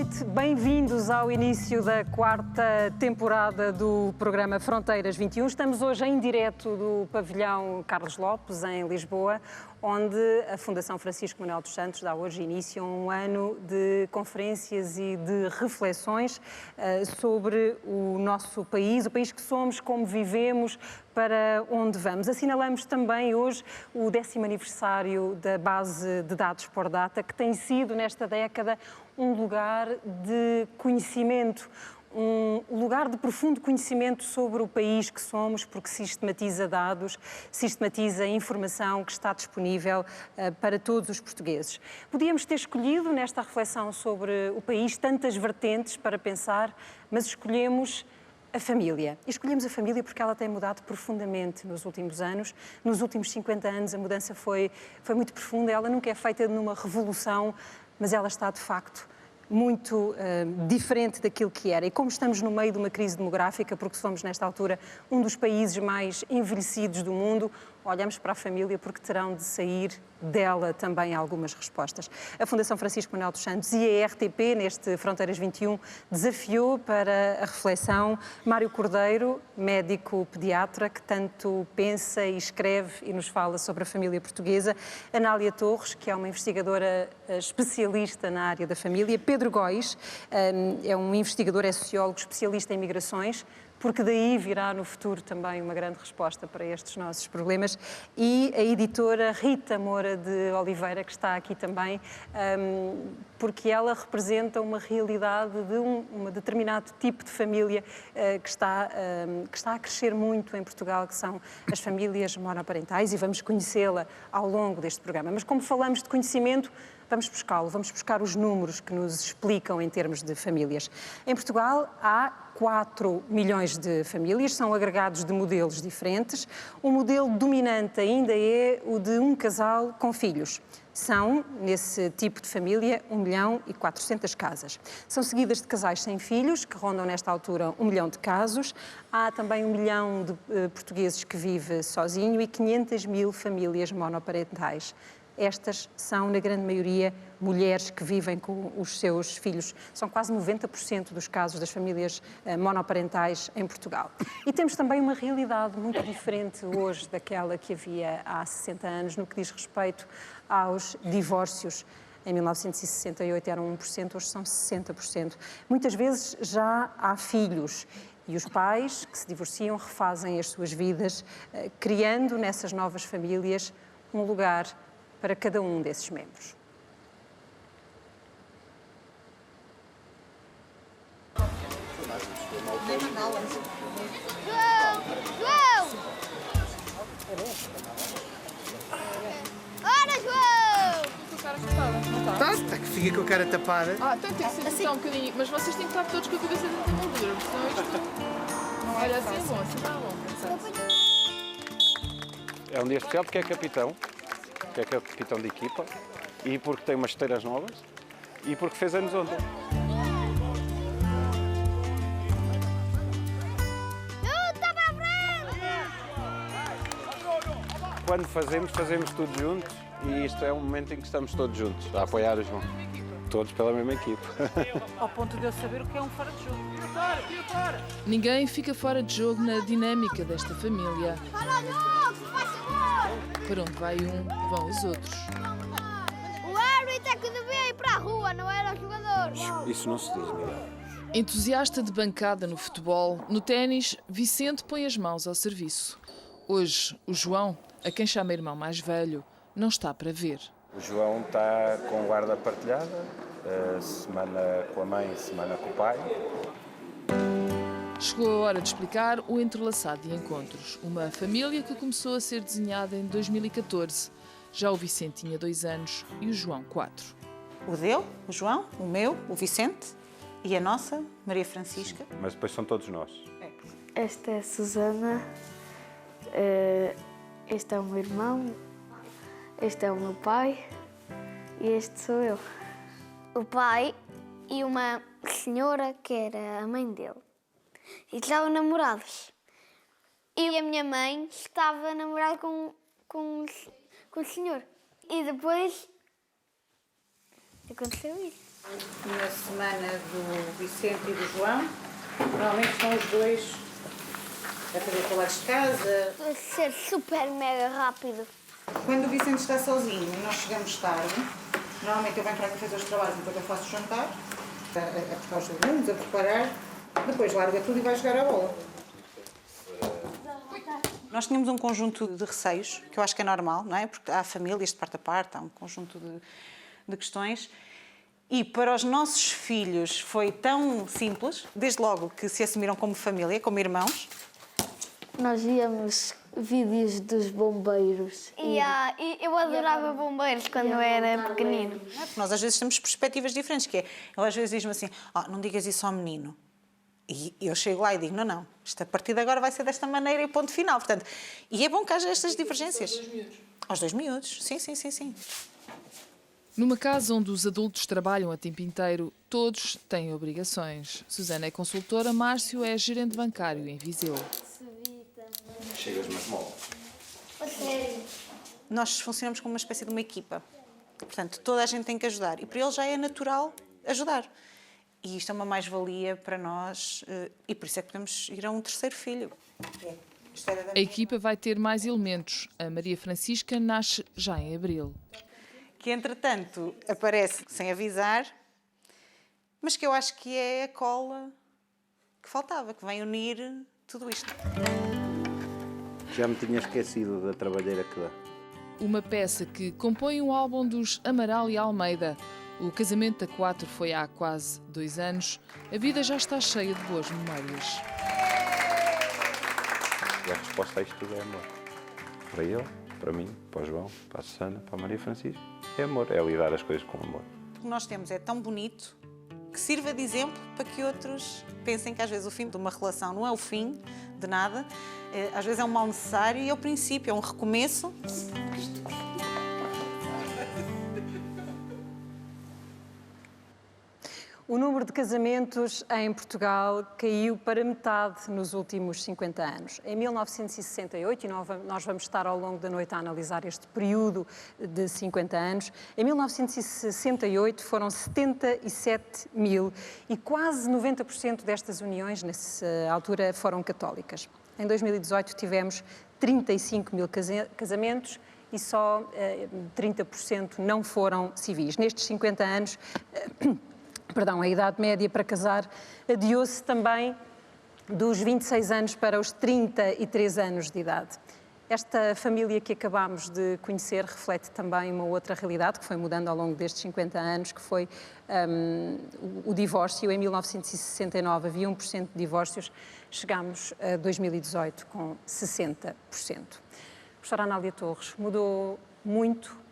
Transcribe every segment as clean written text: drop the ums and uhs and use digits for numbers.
noite, bem-vindos ao início da quarta temporada do programa Fronteiras 21. Estamos hoje em direto do pavilhão Carlos Lopes, em Lisboa, onde a Fundação Francisco Manuel dos Santos dá hoje início a um ano de conferências e de reflexões sobre o nosso país, o país que somos, como vivemos, para onde vamos. Assinalamos também hoje o 10º aniversário da base de dados Pordata, que tem sido, nesta década, um lugar de conhecimento, um lugar de profundo conhecimento sobre o país que somos, porque sistematiza dados, sistematiza informação que está disponível para todos os portugueses. Podíamos ter escolhido, nesta reflexão sobre o país, tantas vertentes para pensar, mas escolhemos a família. E escolhemos a família porque ela tem mudado profundamente nos últimos anos. Nos últimos 50 anos a mudança foi muito profunda. Ela nunca é feita numa revolução, mas ela está, de facto, muito diferente daquilo que era. E como estamos no meio de uma crise demográfica, porque somos, nesta altura, um dos países mais envelhecidos do mundo, olhamos para a família porque terão de sair dela também algumas respostas. A Fundação Francisco Manuel dos Santos e a RTP, neste Fronteiras 21, desafiou para a reflexão Mário Cordeiro, médico pediatra, que tanto pensa e escreve e nos fala sobre a família portuguesa, Anália Torres, que é uma investigadora especialista na área da família, Pedro Góis, é um investigador, é sociólogo especialista em migrações, porque daí virá no futuro também uma grande resposta para estes nossos problemas, e a editora Rita Moura de Oliveira, que está aqui também, porque ela representa uma realidade de um determinado tipo de família que está a crescer muito em Portugal, que são as famílias monoparentais, e vamos conhecê-la ao longo deste programa. Mas como falamos de conhecimento, vamos buscá-lo, vamos buscar os números que nos explicam em termos de famílias. Em Portugal há 4 milhões de famílias, são agregados de modelos diferentes. O modelo dominante ainda é o de um casal com filhos. São, nesse tipo de família, 1.400.000 casas. São seguidas de casais sem filhos, que rondam nesta altura 1 milhão de casos. Há também 1 milhão de portugueses que vivem sozinho e 500.000 famílias monoparentais. Estas são, na grande maioria, mulheres que vivem com os seus filhos. São quase 90% dos casos das famílias monoparentais em Portugal. E temos também uma realidade muito diferente hoje daquela que havia há 60 anos no que diz respeito aos divórcios. Em 1968 eram 1%, hoje são 60%. Muitas vezes já há filhos e os pais que se divorciam refazem as suas vidas, criando nessas novas famílias um lugar para cada um desses membros. João! Ora, João! Com a cara tapada, não está? Está que fica com a cara tapada. Então tem que ser assim um bocadinho. Mas vocês têm que estar todos com a cabeça dentro da moldura, porque senão isto... Olha, assim é bom, assim está bom. É um dia especial porque é capitão, que é capitão de equipa, e porque tem umas esteiras novas, e porque fez anos ontem. Quando fazemos tudo juntos, e isto é um momento em que estamos todos juntos, a apoiar o João. Todos pela mesma equipa. Ao ponto de eu saber o que é um fora de jogo. Ninguém fica fora de jogo na dinâmica desta família. Para o jogo, faz favor! Para onde vai um, vão os outros. O árbitro é que devia ir para a rua, não era os jogadores. Isso não se diz, Miguel. Entusiasta de bancada no futebol, no ténis, Vicente põe as mãos ao serviço. Hoje, o João, a quem chama irmão mais velho, não está para ver. O João está com guarda partilhada, semana com a mãe, semana com o pai. Chegou a hora de explicar o entrelaçado de encontros. Uma família que começou a ser desenhada em 2014. Já o Vicente tinha 2 anos e o João 4. O dele, o João, o meu, o Vicente e a nossa, Maria Francisca. Mas depois são todos nós. Esta é a Susana, este é o meu irmão, este é o meu pai e este sou eu. O pai e uma senhora que era a mãe dele. E estavam namorados. E a minha mãe estava namorada com o senhor. E depois aconteceu isso. Na semana do Vicente e do João, normalmente estão os dois a fazer trabalhos de casa. Vai ser super mega rápido. Quando o Vicente está sozinho e nós chegamos tarde, normalmente eu venho para aqui fazer os trabalhos enquanto eu faço o jantar, a buscar os legumes, a preparar, depois larga tudo e vai jogar a bola. Nós tínhamos um conjunto de receios, que eu acho que é normal, não é? Porque há famílias de parte a parte, há um conjunto de questões. E para os nossos filhos foi tão simples, desde logo que se assumiram como família, como irmãos. Nós víamos vídeos dos bombeiros. E eu adorava bombeiros quando eu era pequenino. Nós às vezes temos perspectivas diferentes, que é, ele às vezes diz-me assim, não digas isso ao menino. E eu chego lá e digo, não, isto a partir de agora vai ser desta maneira e ponto final. Portanto, e é bom que haja estas divergências. Aos 2 miúdos, sim. Numa casa onde os adultos trabalham a tempo inteiro, todos têm obrigações. Susana é consultora, Márcio é gerente bancário em Viseu. Chegas mais mal. Nós funcionamos como uma espécie de uma equipa. Portanto, toda a gente tem que ajudar. E para eles já é natural ajudar. E isto é uma mais-valia para nós e por isso é que podemos ir a um terceiro filho. A equipa vai ter mais elementos. A Maria Francisca nasce já em abril. Que, entretanto, aparece sem avisar, mas que eu acho que é a cola que faltava, que vem unir tudo isto. Já me tinha esquecido da trabalheira que dá. Uma peça que compõe um álbum dos Amaral e Almeida. O casamento a 4 foi há quase 2 anos. A vida já está cheia de boas memórias. E a resposta a isto tudo é amor. Para ele, para mim, para o João, para a Susana, para a Maria Francisca. É amor, é lidar as coisas com amor. O que nós temos é tão bonito que sirva de exemplo para que outros pensem que às vezes o fim de uma relação não é o fim de nada, às vezes é um mal necessário e é o princípio, é um recomeço. O número de casamentos em Portugal caiu para metade nos últimos 50 anos. Em 1968, e nós vamos estar ao longo da noite a analisar este período de 50 anos, em 1968 foram 77 mil e quase 90% destas uniões, nessa altura, foram católicas. Em 2018 tivemos 35 mil casamentos e só 30% não foram civis. Nestes 50 anos... a idade média para casar adiou-se também dos 26 anos para os 33 anos de idade. Esta família que acabámos de conhecer reflete também uma outra realidade que foi mudando ao longo destes 50 anos, que foi o divórcio. Em 1969 havia 1% de divórcios, chegámos a 2018 com 60%. Professora Anália Torres, mudou muito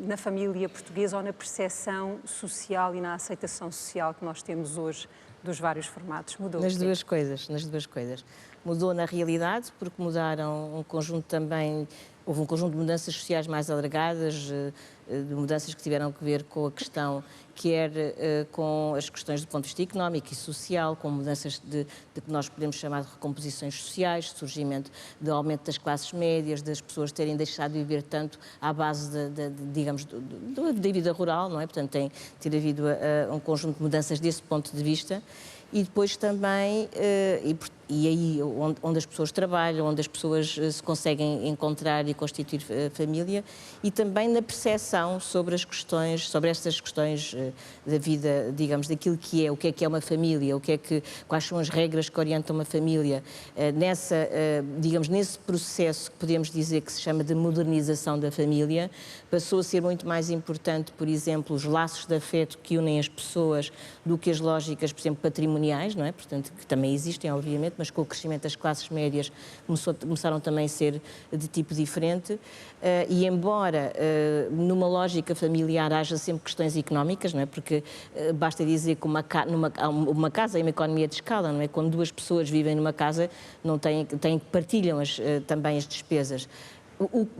na família portuguesa ou na percepção social e na aceitação social que nós temos hoje dos vários formatos? Mudou? Nas duas coisas. Mudou na realidade, porque mudaram um conjunto também, houve um conjunto de mudanças sociais mais alargadas, de mudanças que tiveram que ver com a questão, quer com as questões do ponto de vista económico e social, com mudanças de que nós podemos chamar de recomposições sociais, surgimento de aumento das classes médias, das pessoas terem deixado de viver tanto à base digamos, da vida rural, não é? Portanto, tem havido um conjunto de mudanças desse ponto de vista. E depois também, e aí onde as pessoas trabalham, onde as pessoas se conseguem encontrar e constituir família, e também na percepção sobre estas questões da vida, digamos, daquilo que é, o que é uma família, quais são as regras que orientam uma família, digamos, nesse processo que podemos dizer que se chama de modernização da família, passou a ser muito mais importante, por exemplo, os laços de afeto que unem as pessoas do que as lógicas, por exemplo, patrimoniais, não é? Portanto, que também existem, obviamente, mas com o crescimento das classes médias começaram também a ser de tipo diferente. E embora numa lógica familiar haja sempre questões económicas, não é? Porque basta dizer que uma casa é uma economia de escala, não é? Quando duas pessoas vivem numa casa, partilham também as despesas.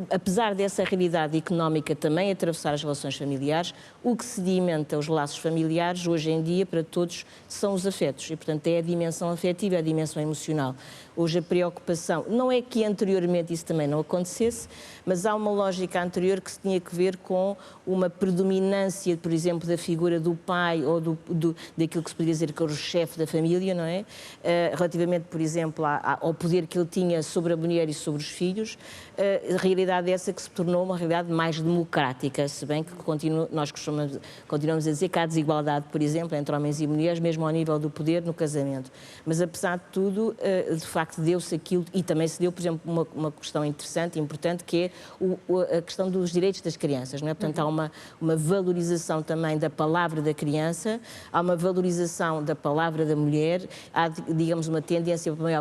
apesar dessa realidade económica também atravessar as relações familiares, o que sedimenta os laços familiares hoje em dia para todos são os afetos e, portanto, é a dimensão afetiva, a dimensão emocional. Hoje a preocupação, não é que anteriormente isso também não acontecesse, mas há uma lógica anterior que se tinha que ver com uma predominância, por exemplo, da figura do pai ou daquilo que se poderia dizer que era o chefe da família, não é? Relativamente, por exemplo, ao poder que ele tinha sobre a mulher e sobre os filhos, a realidade é essa que se tornou uma realidade mais democrática, se bem que nós continuamos a dizer que há desigualdade, por exemplo, entre homens e mulheres, mesmo ao nível do poder no casamento. Mas, apesar de tudo, de facto, deu-se aquilo, e também se deu, por exemplo, uma questão interessante e importante, que é a questão dos direitos das crianças, não é? Portanto, há uma valorização também da palavra da criança, há uma valorização da palavra da mulher, há, digamos, uma tendência para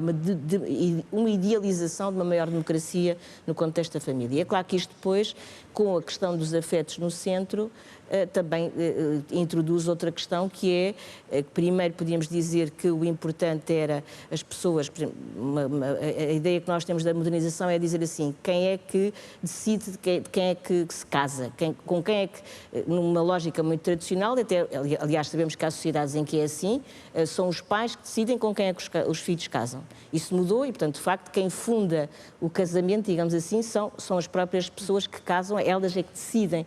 uma idealização de uma maior democracia no contexto da família. E é claro que isto depois, com a questão dos afetos no centro, também introduz outra questão, que é, primeiro podíamos dizer que o importante era as pessoas, por exemplo, a ideia que nós temos da modernização é dizer assim, quem é que decide quem é que se casa, com quem é que, numa lógica muito tradicional, até, aliás, sabemos que há sociedades em que é assim, são os pais que decidem com quem é que os filhos casam. Isso mudou e, portanto, de facto, quem funda o casamento, digamos assim, são as próprias pessoas que casam, elas é que decidem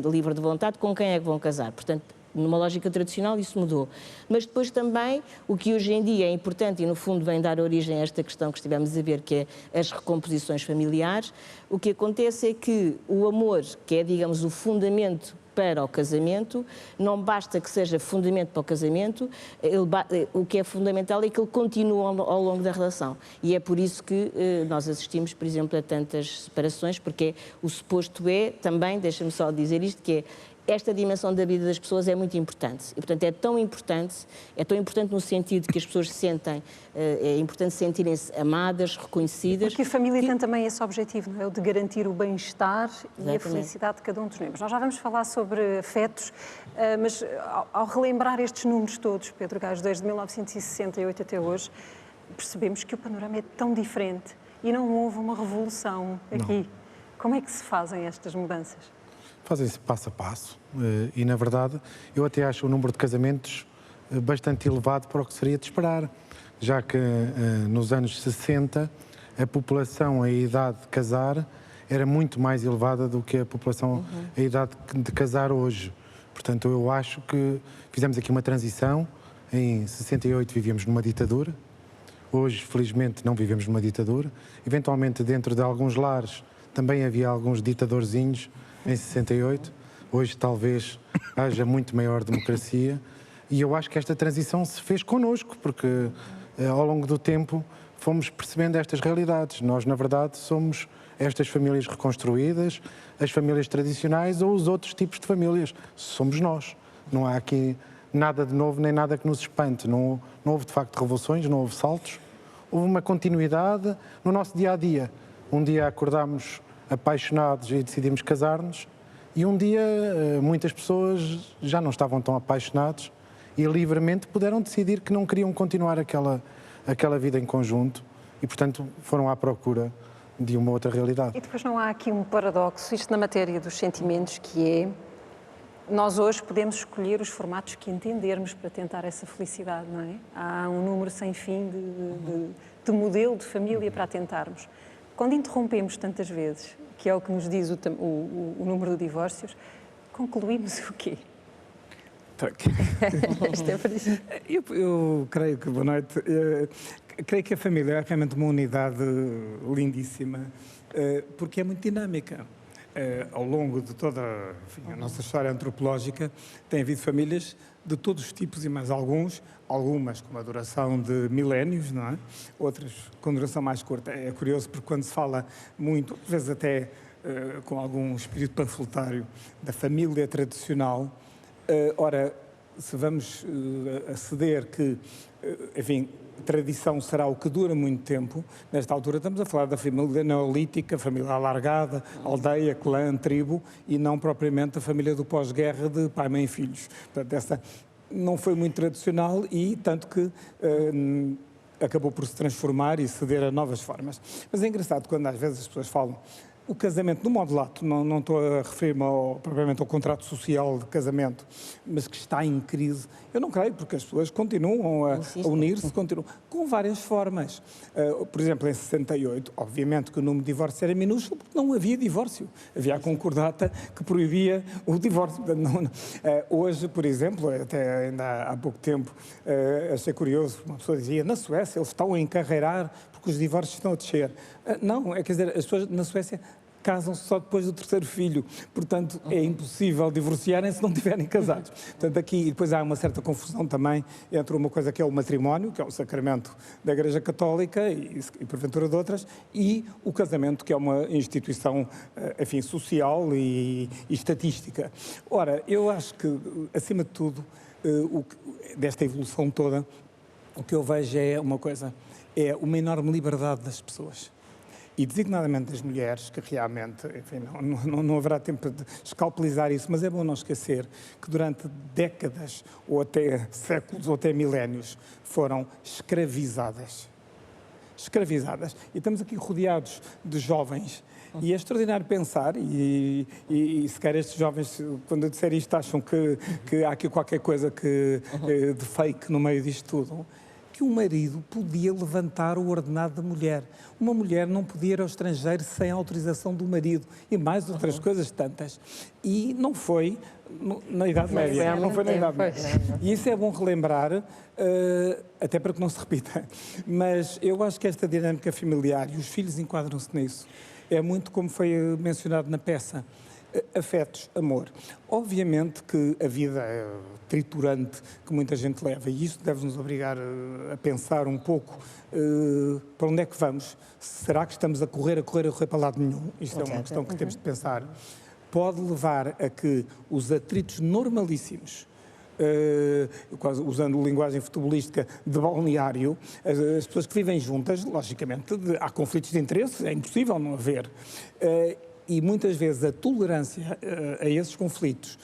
de livre de vontade com quem é que vão casar. Portanto, numa lógica tradicional isso mudou. Mas depois também, o que hoje em dia é importante e no fundo vem dar origem a esta questão que estivemos a ver, que é as recomposições familiares, o que acontece é que o amor, que é, digamos, o fundamento para o casamento, não basta que seja fundamento para o casamento, o que é fundamental é que ele continue ao longo da relação. E é por isso que nós assistimos, por exemplo, a tantas separações, porque o suposto é também, deixa-me só dizer isto, que é esta dimensão da vida das pessoas é muito importante. E, portanto, é tão importante no sentido que as pessoas se sentem, é importante sentirem-se amadas, reconhecidas. Porque a família tem também esse objetivo, não é? O de garantir o bem-estar e a felicidade de cada um dos membros. Nós já vamos falar sobre afetos, mas ao relembrar estes números todos, Pedro Gajo, desde 1968 até hoje, percebemos que o panorama é tão diferente e não houve uma revolução aqui. Não. Como é que se fazem estas mudanças? Fazem-se passo a passo e, na verdade, eu até acho o número de casamentos bastante elevado para o que seria de esperar, já que nos anos 60 a população, a idade de casar, era muito mais elevada do que a população, a idade de casar hoje. Portanto, eu acho que fizemos aqui uma transição. Em 68 vivíamos numa ditadura, hoje, felizmente, não vivemos numa ditadura. Eventualmente, dentro de alguns lares, também havia alguns ditadorzinhos, em 68, hoje talvez haja muito maior democracia e eu acho que esta transição se fez connosco, porque ao longo do tempo fomos percebendo estas realidades. Nós, na verdade, somos estas famílias reconstruídas, as famílias tradicionais ou os outros tipos de famílias. Somos nós. Não há aqui nada de novo nem nada que nos espante. Não houve, de facto, revoluções, não houve saltos. Houve uma continuidade no nosso dia-a-dia. Um dia acordámos apaixonados e decidimos casar-nos e um dia muitas pessoas já não estavam tão apaixonados e livremente puderam decidir que não queriam continuar aquela vida em conjunto e, portanto, foram à procura de uma outra realidade. E depois não há aqui um paradoxo, isto na matéria dos sentimentos, que é, nós hoje podemos escolher os formatos que entendermos para tentar essa felicidade, não é? Há um número sem fim de modelo de família para tentarmos. Quando interrompemos tantas vezes, que é o que nos diz o número de divórcios, concluímos o quê? Eu creio que, boa noite, creio que a família é realmente uma unidade lindíssima, porque é muito dinâmica. Ao longo de toda a nossa história antropológica, tem havido famílias de todos os tipos e mais algumas com uma duração de milénios, não é? Outras com duração mais curta. É curioso porque quando se fala muito, às vezes até com algum espírito panfletário, da família tradicional, ora, se vamos aceder que, enfim, tradição será o que dura muito tempo, nesta altura estamos a falar da família neolítica, família alargada, aldeia, clã, tribo, e não propriamente a família do pós-guerra de pai, mãe e filhos. Portanto, essa não foi muito tradicional e tanto que acabou por se transformar e ceder a novas formas. Mas é engraçado quando às vezes as pessoas falam o casamento, no modo lato, não estou a referir-me propriamente ao contrato social de casamento, mas que está em crise. Eu não creio, porque as pessoas continuam a unir-se, continuam com várias formas. Por exemplo, em 68, obviamente que o número de divórcios era minúsculo, porque não havia divórcio. Havia a concordata que proibia o divórcio. Hoje, por exemplo, até ainda há pouco tempo, achei curioso, uma pessoa dizia, na Suécia eles estão a encarreirar porque os divórcios estão a descer. Não, quer dizer, as pessoas na Suécia casam-se só depois do terceiro filho. Portanto, é impossível divorciarem se não estiverem casados. Portanto, aqui depois há uma certa confusão também entre uma coisa que é o matrimónio, que é o sacramento da Igreja Católica e porventura de outras, e o casamento, que é uma instituição, enfim, social e estatística. Ora, eu acho que, acima de tudo, desta evolução toda, o que eu vejo é uma coisa, é uma enorme liberdade das pessoas. E designadamente das mulheres, que realmente, enfim, não haverá tempo de escalpelizar isso, mas é bom não esquecer que durante décadas, ou até séculos, ou até milénios, foram escravizadas. Escravizadas. E estamos aqui rodeados de jovens. E é extraordinário pensar, e se calhar estes jovens, quando eu disser isto, acham que há aqui qualquer coisa de fake no meio disto tudo, que o marido podia levantar o ordenado da mulher. Uma mulher não podia ir ao estrangeiro sem a autorização do marido e mais outras coisas tantas. E não foi na Idade Média. Não foi na Idade Média. E isso é bom relembrar, até para que não se repita. Mas eu acho que esta dinâmica familiar, e os filhos enquadram-se nisso, é muito como foi mencionado na peça. Afetos, amor. Obviamente que a vida é triturante que muita gente leva e isso deve-nos obrigar a pensar um pouco para onde é que vamos. Será que estamos a correr para lado nenhum? Isto é uma questão que temos de pensar. Pode levar a que os atritos normalíssimos, usando linguagem futebolística de balneário, as pessoas que vivem juntas, logicamente, há conflitos de interesses, é impossível não haver. E muitas vezes a tolerância a esses conflitos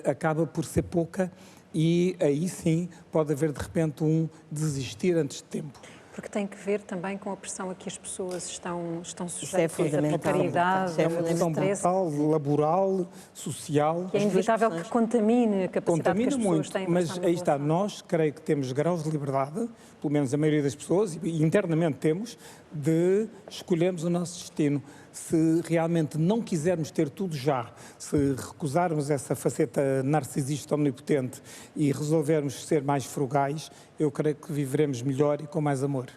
acaba por ser pouca e aí sim pode haver de repente um desistir antes de tempo. Porque tem que ver também com a pressão a que as pessoas estão sujeitas, a precariedade, é uma questão brutal, laboral, social. É inevitável que contamine a capacidade que as pessoas têm. Mas aí está, nós creio que temos graus de liberdade, pelo menos a maioria das pessoas, e internamente temos, de escolhermos o nosso destino. Se realmente não quisermos ter tudo já, se recusarmos essa faceta narcisista omnipotente e resolvermos ser mais frugais, eu creio que viveremos melhor e com mais amor.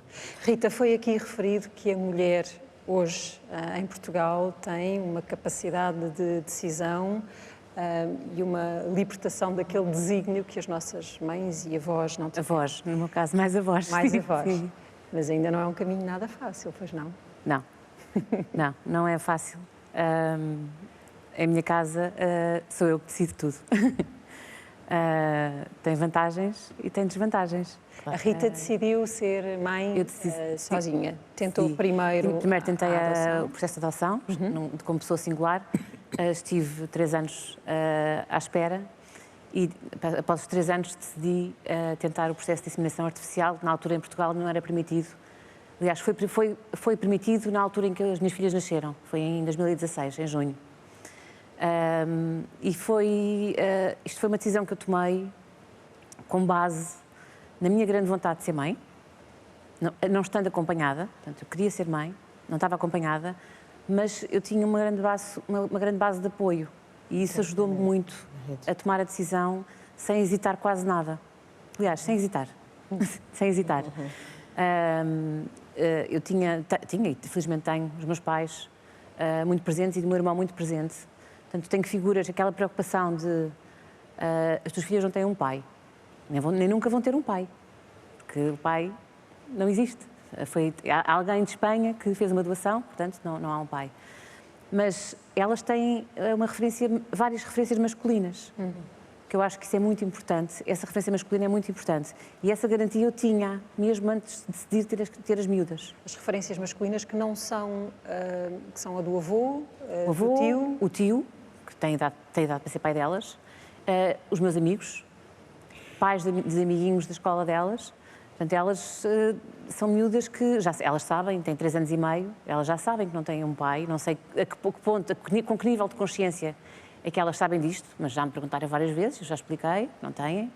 Rita, foi aqui referido que a mulher hoje em Portugal tem uma capacidade de decisão e uma libertação daquele desígnio que as nossas mães e avós não têm. Avós, no meu caso, mais avós. Mais avós. Sim. Mas ainda não é um caminho nada fácil, pois não? Não. Não é fácil. Em minha casa sou eu que decido tudo. Tem vantagens e tem desvantagens. A Rita decidiu ser mãe sozinha. Tentou primeiro tentei o processo de adoção, como pessoa singular. Estive 3 anos à espera e após os 3 anos decidi tentar o processo de inseminação artificial. Na altura em Portugal não era permitido. Aliás, foi permitido na altura em que as minhas filhas nasceram. Foi em 2016, em junho. E isto foi uma decisão que eu tomei com base na minha grande vontade de ser mãe, não estando acompanhada. Portanto, eu queria ser mãe, não estava acompanhada, mas eu tinha uma grande base de apoio. E isso ajudou-me muito a tomar a decisão sem hesitar quase nada. Aliás, sem hesitar. Sem hesitar. Eu tinha e felizmente tenho os meus pais muito presentes e o meu irmão muito presente. Portanto, tenho figuras, aquela preocupação de as tuas filhas não têm um pai, nem nunca vão ter um pai, porque o pai não existe. Há alguém de Espanha que fez uma doação, portanto não há um pai. Mas elas têm várias referências masculinas. Que eu acho que isso é muito importante, essa referência masculina é muito importante. E essa garantia eu tinha, mesmo antes de decidir ter as miúdas. As referências masculinas que não são, que são a do avô, avô, do tio... O tio, que tem idade para ser pai delas, os meus amigos, pais dos amiguinhos da escola delas, Portanto, elas são miúdas que elas sabem, têm 3 anos e meio, elas já sabem que não têm um pai, não sei a que ponto, com que nível de consciência é que elas sabem disto, mas já me perguntaram várias vezes, eu já expliquei, não têm.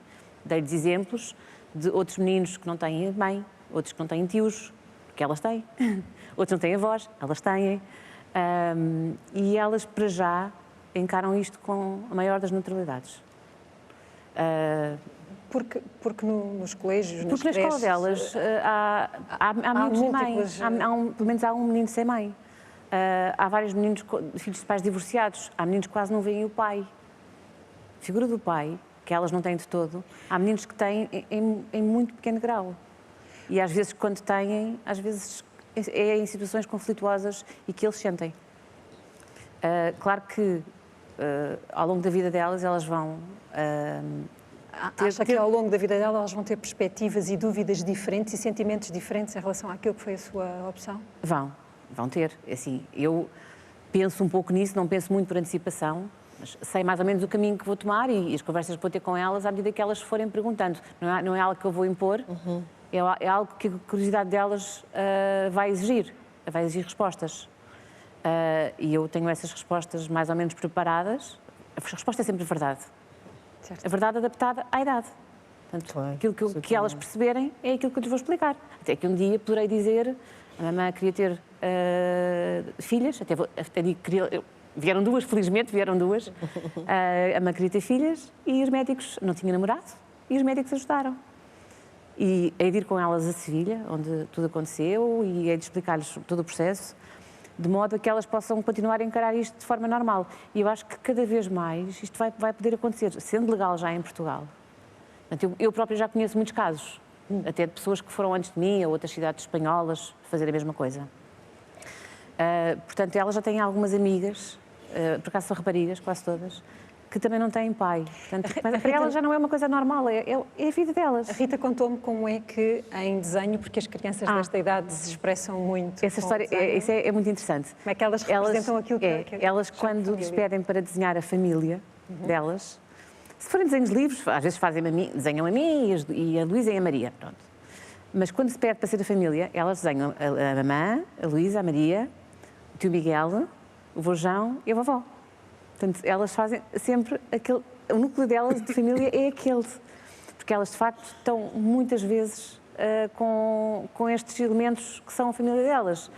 Dei-lhes exemplos de outros meninos que não têm mãe, outros que não têm tios, que elas têm, outros não têm avós, elas têm. E elas, para já, encaram isto com a maior das naturalidades. Porque nos colégios, nas Porque na escola delas há meninos sem mãe, pelo menos há um menino sem mãe. Há vários meninos, filhos de pais divorciados, há meninos que quase não veem o pai. A figura do pai, que elas não têm de todo, há meninos que têm em muito pequeno grau. E às vezes, quando têm, às vezes é em situações conflituosas e que eles sentem. Claro que ao longo da vida delas, elas vão... Acha que ao longo da vida dela elas vão ter perspectivas e dúvidas diferentes e sentimentos diferentes em relação àquilo que foi a sua opção? Vão ter. Assim, eu penso um pouco nisso, não penso muito por antecipação, mas sei mais ou menos o caminho que vou tomar e as conversas que vou ter com elas à medida que elas forem perguntando. Não é algo que eu vou impor, é algo que a curiosidade delas vai exigir respostas. E eu tenho essas respostas mais ou menos preparadas. A resposta é sempre verdade. Certo. A verdade adaptada à idade. Portanto, Claro, aquilo que elas perceberem é aquilo que eu lhes vou explicar. Até que um dia poderei dizer, a mamãe queria ter filhas, até digo que vieram duas, felizmente vieram duas. A mamãe queria ter filhas e os médicos não tinham namorado e os médicos ajudaram. E hei de ir com elas a Sevilha, onde tudo aconteceu, e hei de explicar-lhes todo o processo, de modo a que elas possam continuar a encarar isto de forma normal. E eu acho que cada vez mais isto vai poder acontecer, sendo legal já em Portugal. Portanto, eu própria já conheço muitos casos, até de pessoas que foram antes de mim, a outras cidades espanholas, fazer a mesma coisa. Portanto, elas já têm algumas amigas, por acaso são raparigas, quase todas, que também não têm pai. Portanto, mas para elas já não é uma coisa normal, é a vida delas. A Rita contou-me como é que, em desenho, porque as crianças desta idade se expressam muito. Essa história isso é muito interessante. Como é que elas representam aquilo que elas, quando despedem para desenhar a família delas, se forem desenhos livres, às vezes desenham a mim e a Luísa e a Maria. Pronto. Mas quando se pede para ser a família, elas desenham a mamã, a Luísa, a Maria, o tio Miguel, o vô João e a vovó. Portanto, elas fazem sempre aquele... O núcleo delas de família é aquele. Porque elas, de facto, estão muitas vezes com estes elementos que são a família delas.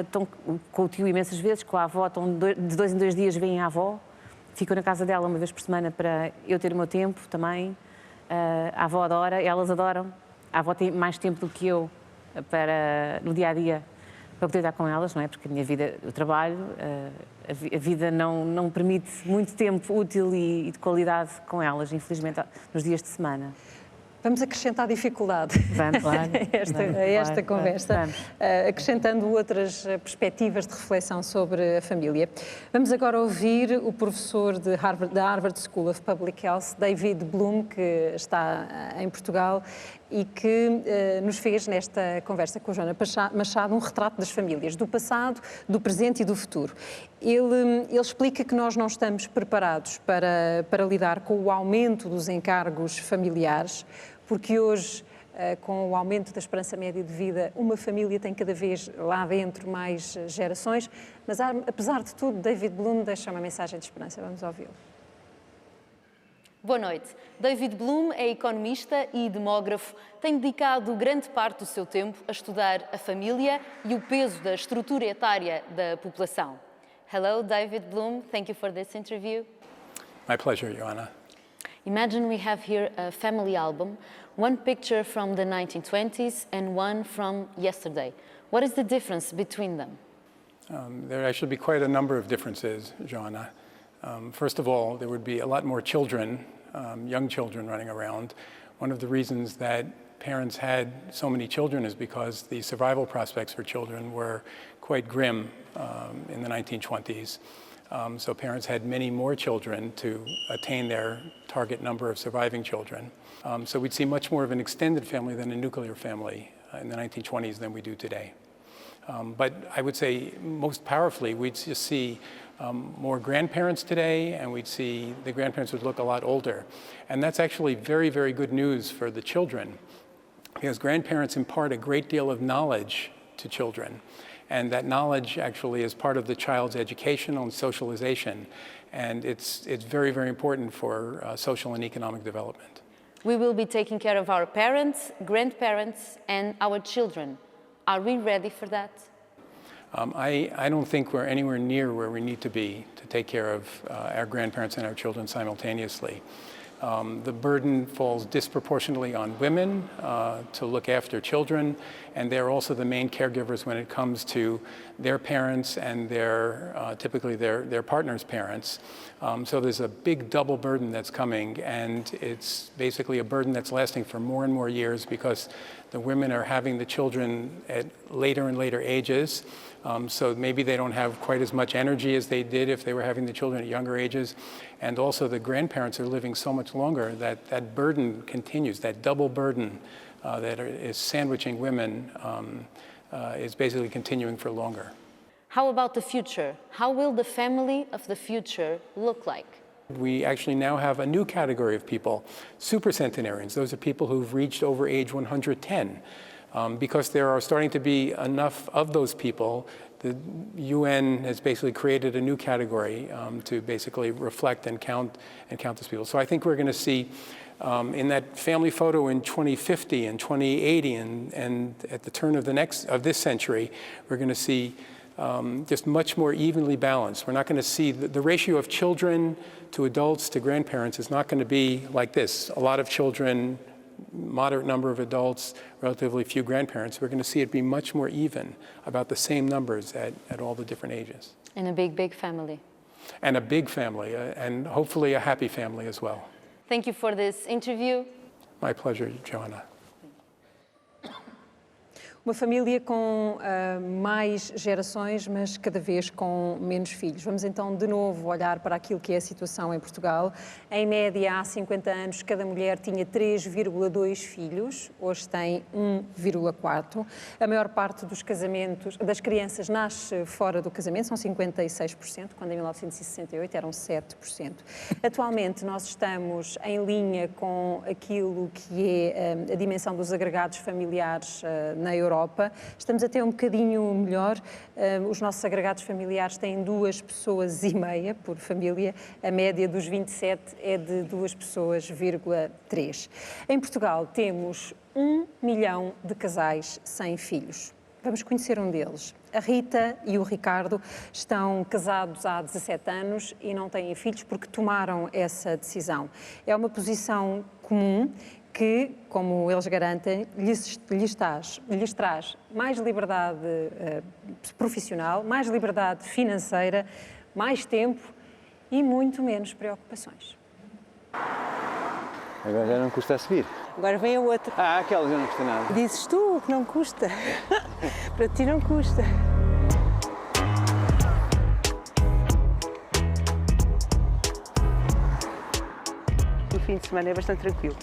Estão com o tio imensas vezes, com a avó, estão de 2 em 2 dias, veem a avó. Ficam na casa dela uma vez por semana para eu ter o meu tempo também. A avó adora, elas adoram. A avó tem mais tempo do que eu no dia-a-dia para poder estar com elas, não é? Porque a minha vida, o trabalho, a vida não permite muito tempo útil e de qualidade com elas, infelizmente, nos dias de semana. Vamos acrescentar dificuldade a esta conversa, acrescentando outras perspectivas de reflexão sobre a família. Vamos agora ouvir o professor da Harvard School of Public Health, David Bloom, que está em Portugal e que nos fez, nesta conversa com a Joana Machado, um retrato das famílias, do passado, do presente e do futuro. Ele explica que nós não estamos preparados para lidar com o aumento dos encargos familiares, porque hoje, com o aumento da esperança média de vida, uma família tem cada vez lá dentro mais gerações, mas apesar de tudo, David Bloom deixa uma mensagem de esperança. Vamos ouvi-lo. Boa noite. David Bloom é economista e demógrafo. Tem dedicado grande parte do seu tempo a estudar a família e o peso da estrutura etária da população. Hello, David Bloom. Thank you for this interview. My pleasure, Joanna. Imagine we have here a family album, one picture from the 1920s and one from yesterday. What is the difference between them? There actually be quite a number of differences, Joanna. First of all, there would be a lot more children, young children running around. One of the reasons that parents had so many children is because the survival prospects for children were quite grim in the 1920s. So parents had many more children to attain their target number of surviving children. So we'd see much more of an extended family than a nuclear family in the 1920s than we do today. But I would say most powerfully, we'd just see more grandparents today, and we'd see the grandparents would look a lot older. And that's actually very, very good news for the children. because grandparents impart a great deal of knowledge to children. And that knowledge actually is part of the child's educational and socialization. And it's very, very important for social and economic development. We will be taking care of our parents, grandparents, and our children. Are we ready for that? I don't think we're anywhere near where we need to be to take care of our grandparents and our children simultaneously. The burden falls disproportionately on women to look after children, and they're also the main caregivers when it comes to their parents and typically their partner's parents. So there's a big double burden that's coming, and it's basically a burden that's lasting for more and more years because the women are having the children at later and later ages. So maybe they don't have quite as much energy as they did if they were having the children at younger ages. And also the grandparents are living so much longer that that burden continues, that double burden that is sandwiching women is basically continuing for longer. How about the future? How will the family of the future look like? We actually now have a new category of people, supercentenarians. Those are people who've reached over age 110. Because there are starting to be enough of those people, the UN has basically created a new category to basically reflect and count those people. So I think we're going to see in that family photo in 2050 and 2080 and at the turn of this century, we're going to see just much more evenly balanced. We're not going to see the ratio of children to adults to grandparents is not going to be like this. A lot of children, moderate number of adults, relatively few grandparents. We're going to see it be much more even, about the same numbers at all the different ages. And a big, big family. And a big family, and hopefully a happy family as well. Thank you for this interview. My pleasure, Joanna. Uma família com mais gerações, mas cada vez com menos filhos. Vamos então de novo olhar para aquilo que é a situação em Portugal. Em média, há 50 anos, cada mulher tinha 3,2 filhos, hoje tem 1,4. A maior parte dos casamentos, das crianças nasce fora do casamento, são 56%, quando em 1968 eram 7%. Atualmente nós estamos em linha com aquilo que é a dimensão dos agregados familiares na Europa. Estamos até um bocadinho melhor. Os nossos agregados familiares têm 2,5 pessoas por família. A média dos 27 é de 2,3 pessoas. Em Portugal temos 1 milhão de casais sem filhos. Vamos conhecer um deles. A Rita e o Ricardo estão casados há 17 anos e não têm filhos porque tomaram essa decisão. É uma posição comum que, como eles garantem, lhes traz mais liberdade profissional, mais liberdade financeira, mais tempo e muito menos preocupações. Agora já não custa a subir. Agora vem a outra. Aquela já não custa nada. Dizes tu que não custa. Para ti não custa. O fim de semana é bastante tranquilo.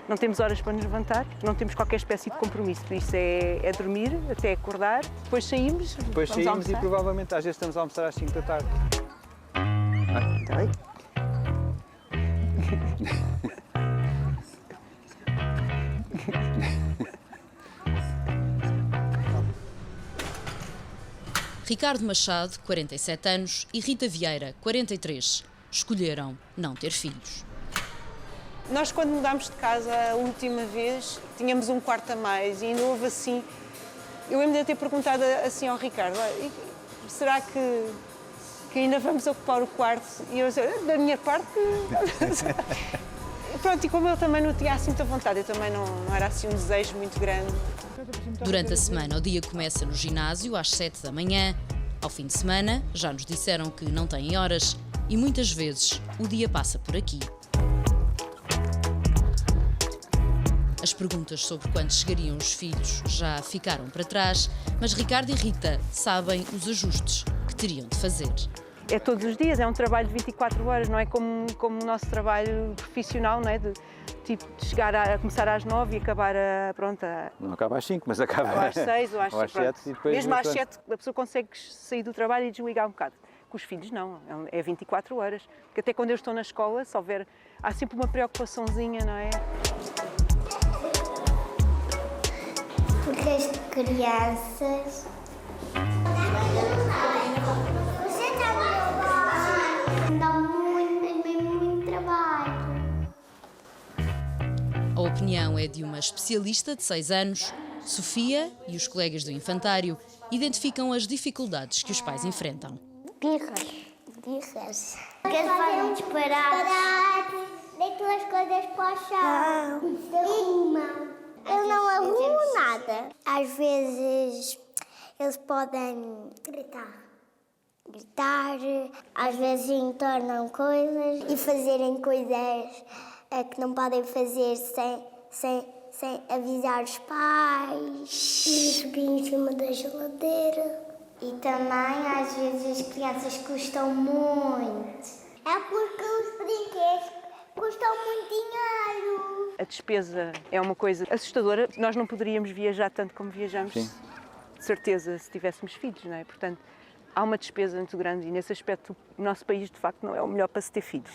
Não temos horas para nos levantar, não temos qualquer espécie de compromisso. Por isso é dormir até acordar, depois saímos, depois vamos saímos almoçar. E provavelmente às vezes estamos a almoçar às 5 da tarde. Está bem? Ricardo Machado, 47 anos, e Rita Vieira, 43, escolheram não ter filhos. Nós, quando mudámos de casa a última vez, tínhamos um quarto a mais e ainda houve assim... Eu lembro de ter perguntado assim ao Ricardo, será que ainda vamos ocupar o quarto? E eu disse, da minha parte... Pronto, e como eu também não tinha assim muita vontade, eu também não era assim um desejo muito grande. Durante a semana, o dia começa no ginásio às 7 da manhã. Ao fim de semana, já nos disseram que não têm horas e muitas vezes o dia passa por aqui. As perguntas sobre quando chegariam os filhos já ficaram para trás, mas Ricardo e Rita sabem os ajustes que teriam de fazer. É todos os dias, é um trabalho de 24 horas, não é como o nosso trabalho profissional, não é? De chegar a começar às 9 e acabar Não acaba às 5, mas acaba às 6 ou às 7. E depois mesmo às 7 a pessoa consegue sair do trabalho e desligar um bocado. Com os filhos não, é 24 horas. Porque até quando eu estou na escola, se houver, há sempre uma preocupaçãozinha, não é? crianças. Dá muito trabalho. A opinião é de uma especialista de 6 anos. Sofia e os colegas do infantário identificam as dificuldades que os pais enfrentam. Birras. Que eles fazem disparates. Deitam as coisas para o chão. Arrumam. Eu não arrumo nada. Às vezes eles podem gritar, às vezes entornam coisas e fazerem coisas que não podem fazer sem avisar os pais. E subir em cima da geladeira. E também às vezes as crianças custam muito. É porque os brinquedos custam muito dinheiro. A despesa é uma coisa assustadora. Nós não poderíamos viajar tanto como viajamos, de certeza, se tivéssemos filhos, não é? Portanto, há uma despesa muito grande e, nesse aspecto, o nosso país, de facto, não é o melhor para se ter filhos.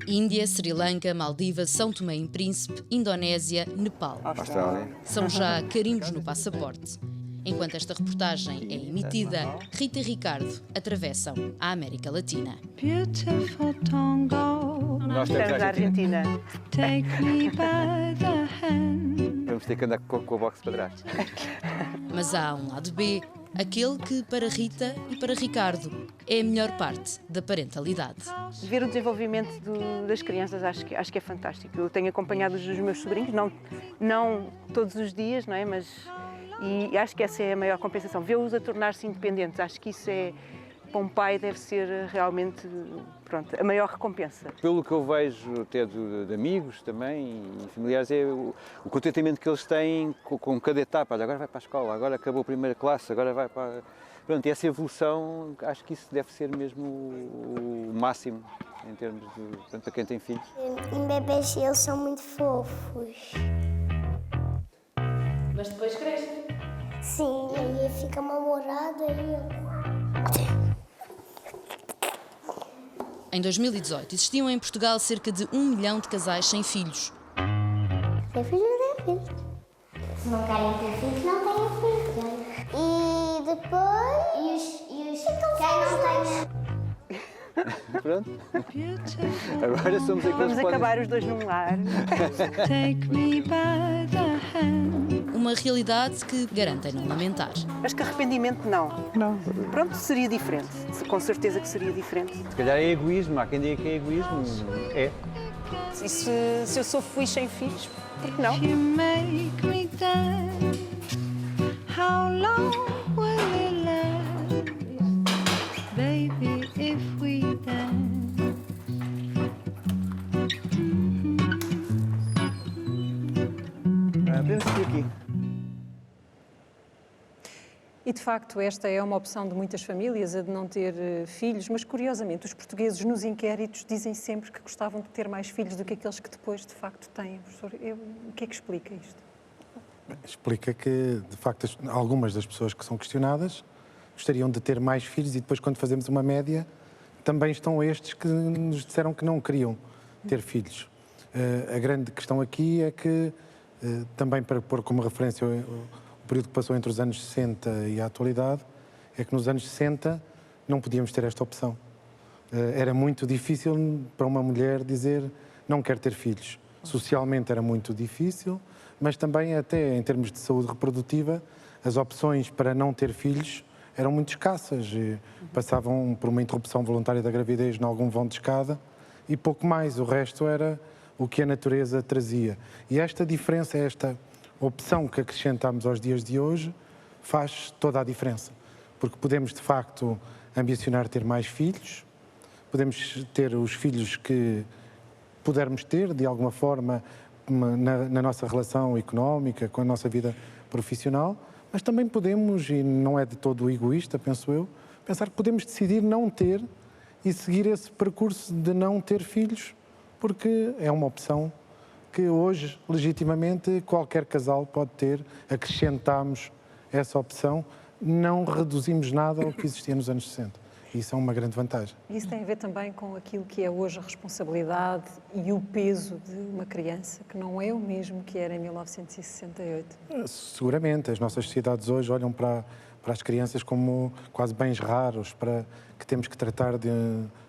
Índia, Sri Lanka, Maldivas, São Tomé e Príncipe, Indonésia, Nepal. Austrália. São já carimbos no passaporte. Enquanto esta reportagem é emitida, Rita e Ricardo atravessam a América Latina. Nós Estamos na Argentina. Vamos ter que andar com a box para trás. Mas há um lado B, aquele que, para Rita e para Ricardo, é a melhor parte da parentalidade. Ver o desenvolvimento das crianças acho que é fantástico. Eu tenho acompanhado os meus sobrinhos, não todos os dias, não é? Mas e acho que essa é a maior compensação. Vê-os a tornar-se independentes. Acho que isso para um pai deve ser realmente a maior recompensa. Pelo que eu vejo até de amigos também e familiares, é o contentamento que eles têm com cada etapa. Olha, agora vai para a escola, agora acabou a primeira classe, agora vai para... Pronto, e essa evolução, acho que isso deve ser mesmo o máximo em termos de... Portanto, para quem tem filhos. Em bebês eles são muito fofos. Mas depois crescem. Sim, aí fica mal-humorado Em 2018, existiam em Portugal cerca de 1 milhão de casais sem filhos. Sem filhos, não tem filhos. Se não querem ter filhos, não tenham filhos. E depois... E os quem não tem... Pronto. Agora somos aqueles Vamos acabar os dois num lar. Uma realidade que garantem não lamentar. Acho que arrependimento não. Pronto, seria diferente. Com certeza que seria diferente. Se calhar é egoísmo, há quem diga que é egoísmo. É. E se eu sou feliz sem filhos, por que não? Podemos seguir aqui. E, de facto, esta é uma opção de muitas famílias, a de não ter filhos, mas, curiosamente, os portugueses nos inquéritos dizem sempre que gostavam de ter mais filhos do que aqueles que depois, de facto, têm. Professor, o que é que explica isto? Explica que, de facto, algumas das pessoas que são questionadas gostariam de ter mais filhos e depois, quando fazemos uma média, também estão estes que nos disseram que não queriam ter filhos. A grande questão aqui é que, também para pôr como referência o período que passou entre os anos 60 e a atualidade, é que nos anos 60 não podíamos ter esta opção. Era muito difícil para uma mulher dizer não quer ter filhos. Socialmente era muito difícil, mas também até em termos de saúde reprodutiva, as opções para não ter filhos eram muito escassas. Passavam por uma interrupção voluntária da gravidez em algum vão de escada e pouco mais. O resto era o que a natureza trazia. E esta diferença, esta opção que acrescentamos aos dias de hoje, faz toda a diferença. Porque podemos, de facto, ambicionar ter mais filhos, podemos ter os filhos que pudermos ter, de alguma forma, na nossa relação económica, com a nossa vida profissional, mas também podemos, e não é de todo egoísta, penso eu, pensar que podemos decidir não ter e seguir esse percurso de não ter filhos, porque é uma opção que hoje, legitimamente, qualquer casal pode ter. Acrescentamos essa opção, não reduzimos nada ao que existia nos anos 60. Isso é uma grande vantagem. Isso tem a ver também com aquilo que é hoje a responsabilidade e o peso de uma criança, que não é o mesmo que era em 1968. Seguramente, as nossas sociedades hoje olham para as crianças como quase bens raros, que temos que tratar de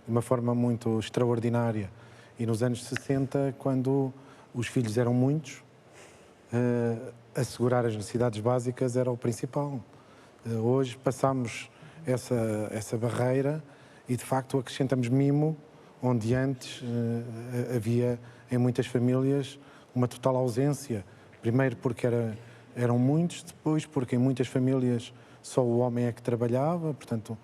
uma forma muito extraordinária. E nos anos 60, quando os filhos eram muitos, assegurar as necessidades básicas era o principal. Hoje passamos essa barreira e, de facto, acrescentamos mimo, onde antes havia, em muitas famílias, uma total ausência. Primeiro porque eram muitos, depois porque em muitas famílias só o homem é que trabalhava, portanto,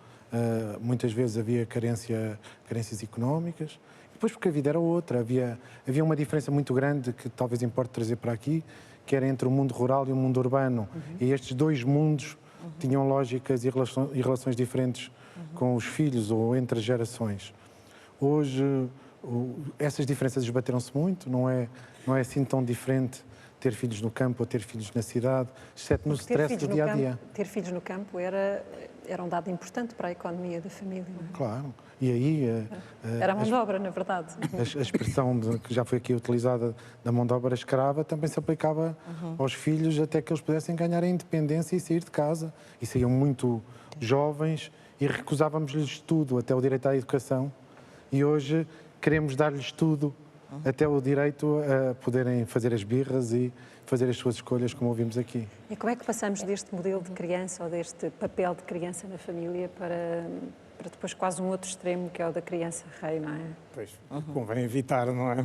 muitas vezes havia carências económicas. Depois porque a vida era outra, havia uma diferença muito grande que talvez importe trazer para aqui, que era entre o mundo rural e o mundo urbano. E estes dois mundos tinham lógicas e relações diferentes com os filhos ou entre as gerações. Hoje, essas diferenças esbateram-se muito, não é assim tão diferente ter filhos no campo ou ter filhos na cidade, exceto no stress do dia-a-dia. Ter filhos no campo era um dado importante para a economia da família, não é? Claro. E aí... Era a mão de obra, na verdade. A expressão que já foi aqui utilizada da mão de obra escrava também se aplicava aos filhos até que eles pudessem ganhar a independência e sair de casa. E saíam muito jovens e recusávamos-lhes tudo, até o direito à educação. E hoje queremos dar-lhes tudo, até o direito a poderem fazer as birras e fazer as suas escolhas, como ouvimos aqui. E como é que passamos deste modelo de criança ou deste papel de criança na família para depois quase um outro extremo, que é o da criança rei, não é? Pois, convém evitar, não é?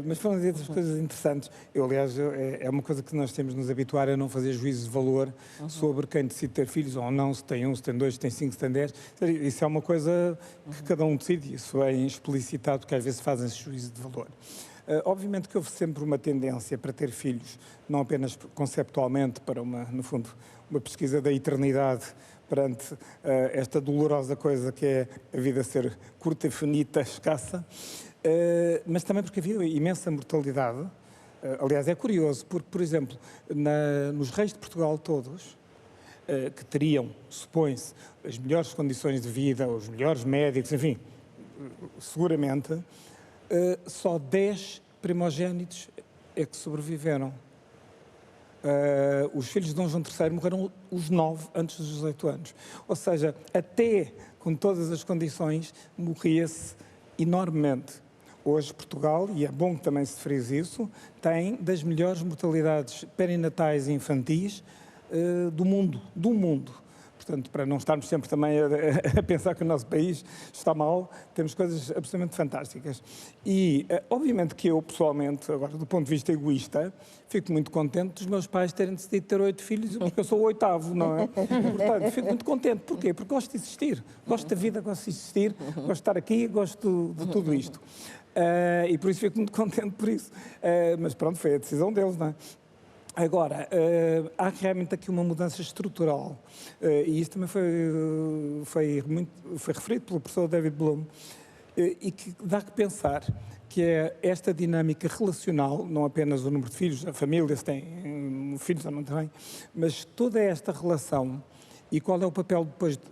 Mas foram outras coisas interessantes. Eu, aliás, é uma coisa que nós temos de nos habituar a não fazer juízo de valor sobre quem decide ter filhos ou não, se tem 1, se tem 2, se tem 5, se tem 10. Isso é uma coisa que cada um decide, isso é explicitado, porque às vezes fazem esse juízo de valor. Obviamente que houve sempre uma tendência para ter filhos, não apenas conceptualmente, para no fundo, uma pesquisa da eternidade perante esta dolorosa coisa que é a vida ser curta, finita, escassa, mas também porque havia imensa mortalidade. Aliás, é curioso, porque, por exemplo, nos reis de Portugal todos, que teriam, supõe-se, as melhores condições de vida, os melhores médicos, enfim, seguramente, só 10 primogénitos é que sobreviveram. Os filhos de Dom João III morreram os 9 antes dos 18 anos. Ou seja, até com todas as condições, morria-se enormemente. Hoje, Portugal, e é bom que também se frise isso, tem das melhores mortalidades perinatais e infantis do mundo. Portanto, para não estarmos sempre também a pensar que o nosso país está mal, temos coisas absolutamente fantásticas. E, obviamente que eu, pessoalmente, agora do ponto de vista egoísta, fico muito contente dos meus pais terem decidido ter 8 filhos, porque eu sou o 8º, não é? Portanto, fico muito contente. Porquê? Porque gosto de existir. Gosto da vida, gosto de existir, gosto de estar aqui, gosto de tudo isto. E por isso fico muito contente por isso. Mas pronto, foi a decisão deles, não é? Agora, há realmente aqui uma mudança estrutural, e isso também foi referido pelo professor David Bloom, e que dá que pensar que é esta dinâmica relacional, não apenas o número de filhos, a família, se tem filhos ou não tem, mas toda esta relação. E qual é o papel depois do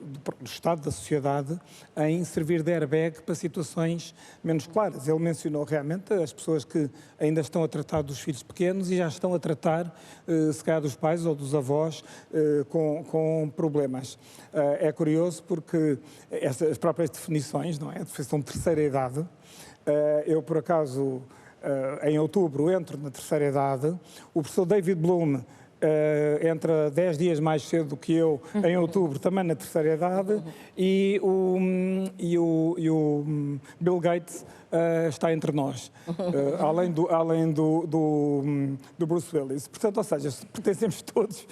Estado, da sociedade, em servir de airbag para situações menos claras? Ele mencionou realmente as pessoas que ainda estão a tratar dos filhos pequenos e já estão a tratar, se calhar, dos pais ou dos avós com problemas. É curioso porque as próprias definições, não é? A definição de terceira idade, eu, por acaso, em outubro, entro na terceira idade, o professor David Bloom entra 10 dias mais cedo do que eu, em outubro, também na terceira idade, e o Bill Gates está entre nós, além do Bruce Willis. Portanto, ou seja, pertencemos todos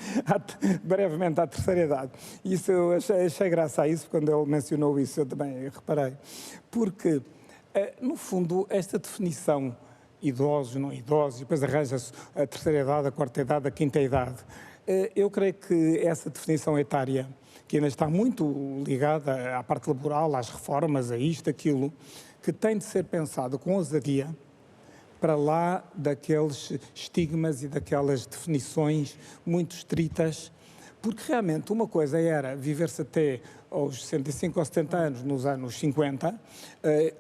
brevemente à terceira idade. E isso eu achei graça a isso, quando ele mencionou isso, eu também reparei. Porque, no fundo, esta definição idosos, não idosos, e depois arranja-se a terceira idade, a quarta idade, a quinta idade. Eu creio que essa definição etária, que ainda está muito ligada à parte laboral, às reformas, a isto, aquilo, que tem de ser pensada com ousadia para lá daqueles estigmas e daquelas definições muito estritas, Porque realmente uma coisa era viver-se até aos 65 ou 70 anos nos anos 50,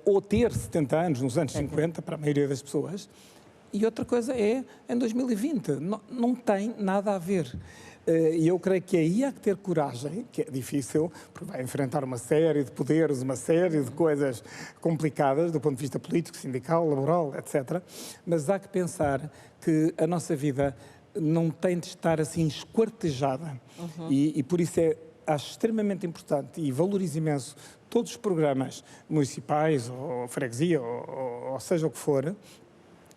ou ter 70 anos nos anos 50, para a maioria das pessoas, e outra coisa é em 2020. Não tem nada a ver. E eu creio que aí há que ter coragem, que é difícil, porque vai enfrentar uma série de poderes, uma série de coisas complicadas do ponto de vista político, sindical, laboral, etc. Mas há que pensar que a nossa vida não tem de estar assim esquartejada. E por isso acho extremamente importante e valorizo imenso todos os programas municipais, ou freguesia, ou seja o que for,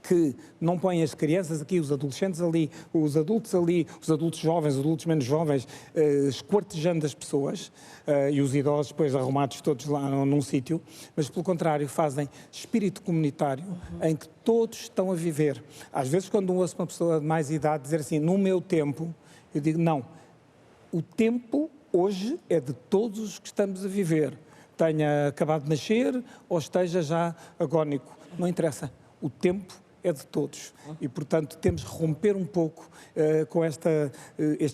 que não põem as crianças aqui, os adolescentes ali, os adultos jovens, os adultos menos jovens, esquartejando as pessoas, e os idosos depois arrumados todos lá num sítio, mas pelo contrário fazem espírito comunitário, em que todos estão a viver. Às vezes quando ouço uma pessoa de mais idade dizer assim, no meu tempo, eu digo não, o tempo hoje é de todos os que estamos a viver, tenha acabado de nascer ou esteja já agónico, não interessa, o tempo é de todos e, portanto, temos que romper um pouco com este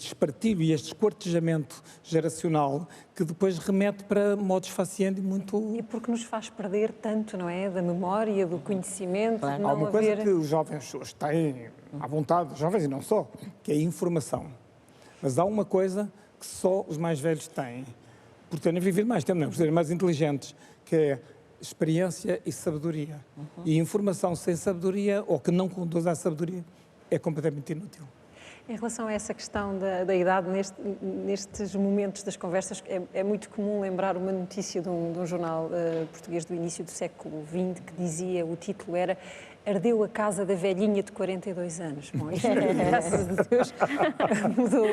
espartilho e este esquartejamento geracional que depois remete para modus faciendi muito... E porque nos faz perder tanto, não é? Da memória, do conhecimento, claro. Não há uma haver... coisa que os jovens hoje têm à vontade, jovens e não só, que é a informação. Mas há uma coisa que só os mais velhos têm, por terem vivido mais tempo, por serem mais inteligentes, que é experiência e sabedoria. E informação sem sabedoria, ou que não conduz à sabedoria, é completamente inútil. Em relação a essa questão da idade, nestes momentos das conversas, é muito comum lembrar uma notícia de um jornal português do início do século XX, que dizia, o título era "Ardeu a casa da velhinha de 42 anos". Bom, isto, graças a Deus,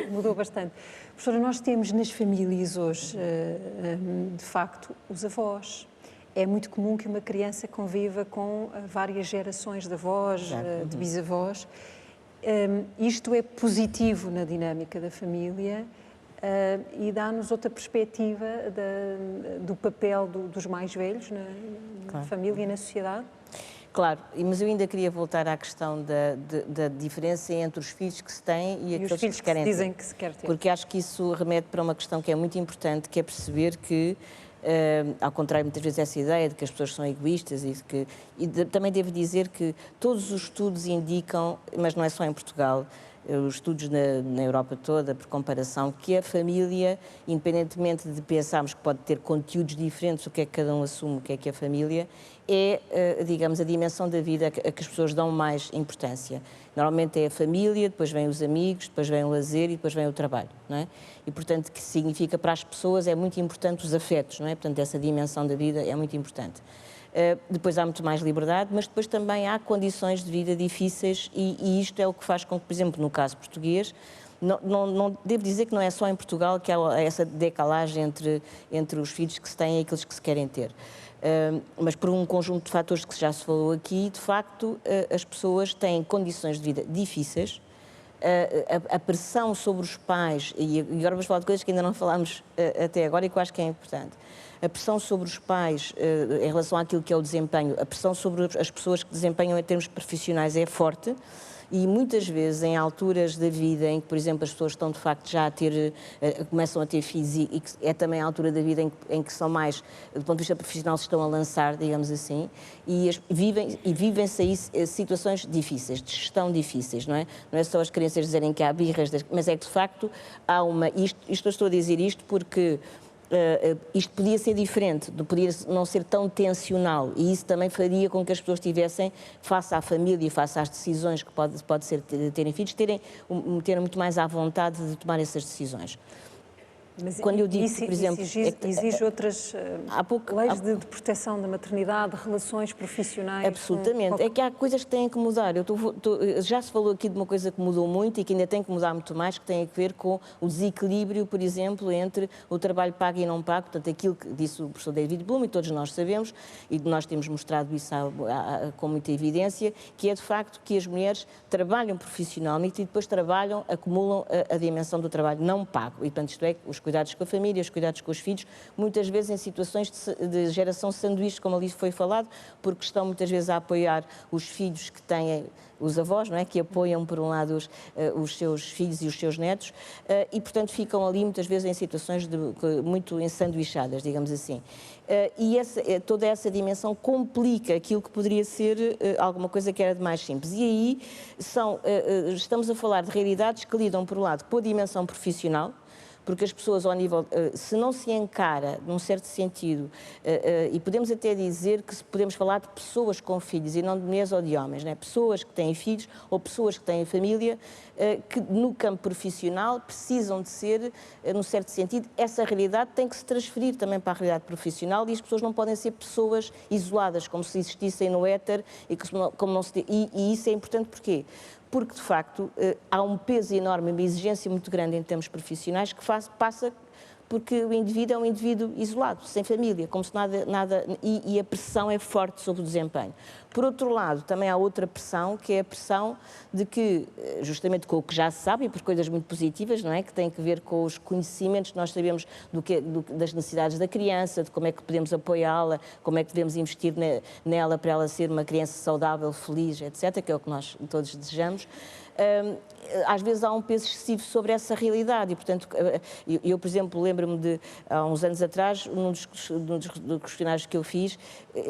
mudou bastante. Professora, nós temos nas famílias hoje, de facto, os avós. É muito comum que uma criança conviva com várias gerações de avós, de bisavós. Isto é positivo na dinâmica da família e dá-nos outra perspectiva do papel dos mais velhos na família e na sociedade. Claro, mas eu ainda queria voltar à questão da diferença entre os filhos que se têm e aqueles que se querem ter. Dizem que se quer ter. Porque acho que isso remete para uma questão que é muito importante, que é perceber que, ao contrário muitas vezes essa ideia de que as pessoas são egoístas também devo dizer que todos os estudos indicam, mas não é só em Portugal, os estudos na Europa toda, por comparação, que a família, independentemente de pensarmos que pode ter conteúdos diferentes, o que é que cada um assume, o que é a família, é, digamos, a dimensão da vida a que as pessoas dão mais importância. Normalmente é a família, depois vem os amigos, depois vem o lazer e depois vem o trabalho, não é? E, portanto, que significa para as pessoas é muito importante os afetos, não é? Portanto, essa dimensão da vida é muito importante. Depois há muito mais liberdade, mas depois também há condições de vida difíceis e isto é o que faz com que, por exemplo, no caso português, não devo dizer que não é só em Portugal que há essa decalagem entre os filhos que se têm e aqueles que se querem ter. Mas por um conjunto de fatores que já se falou aqui, de facto, as pessoas têm condições de vida difíceis, a pressão sobre os pais, e agora vamos falar de coisas que ainda não falámos até agora e que eu acho que é importante. A pressão sobre os pais em relação àquilo que é o desempenho, a pressão sobre as pessoas que desempenham em termos profissionais é forte e muitas vezes em alturas da vida em que, por exemplo, as pessoas estão de facto já a começam a ter filhos e que é também a altura da vida em que são mais, do ponto de vista profissional, se estão a lançar, digamos assim, e vivem-se aí situações difíceis, de gestão difíceis, não é? Não é só as crianças dizerem que há birras, mas é que de facto há eu estou a dizer isto porque isto podia ser diferente, podia não ser tão tensional e isso também faria com que as pessoas tivessem, face à família e face às decisões que pode ser terem filhos, terem muito mais à vontade de tomar essas decisões. Mas quando eu digo, isso, por exemplo, exige outras leis de proteção da maternidade, relações profissionais. Absolutamente. É que há coisas que têm que mudar. Já se falou aqui de uma coisa que mudou muito e que ainda tem que mudar muito mais, que tem a ver com o desequilíbrio, por exemplo, entre o trabalho pago e não pago, portanto, aquilo que disse o professor David Bloom, e todos nós sabemos, e nós temos mostrado isso com muita evidência, que é de facto que as mulheres trabalham profissionalmente e depois acumulam a dimensão do trabalho não pago. E, portanto, isto é, os cuidados com a família, os cuidados com os filhos, muitas vezes em situações de geração sanduíche, como ali foi falado, porque estão muitas vezes a apoiar os filhos que têm os avós, não é? Que apoiam, por um lado, os seus filhos e os seus netos, e, portanto, ficam ali muitas vezes em situações muito ensanduichadas, digamos assim. E toda essa dimensão complica aquilo que poderia ser alguma coisa que era de mais simples. E aí estamos a falar de realidades que lidam, por um lado, com a dimensão profissional, porque as pessoas ao nível, se não se encara, num certo sentido, e podemos até dizer que podemos falar de pessoas com filhos e não de mulheres ou de homens, né? Pessoas que têm filhos ou pessoas que têm família, que no campo profissional precisam de ser, num certo sentido, essa realidade tem que se transferir também para a realidade profissional e as pessoas não podem ser pessoas isoladas, como se existissem no éter e isso é importante porquê? Porque, de facto, há um peso enorme, uma exigência muito grande em termos profissionais que passa porque o indivíduo é um indivíduo isolado, sem família, como se nada e a pressão é forte sobre o desempenho. Por outro lado, também há outra pressão, que é a pressão de que, justamente com o que já se sabe, e por coisas muito positivas, não é? Que tem que ver com os conhecimentos que nós sabemos das necessidades da criança, de como é que podemos apoiá-la, como é que devemos investir nela para ela ser uma criança saudável, feliz, etc., que é o que nós todos desejamos. Às vezes há um peso excessivo sobre essa realidade e, portanto, eu, por exemplo, lembro-me de, há uns anos atrás, num dos questionários que eu fiz,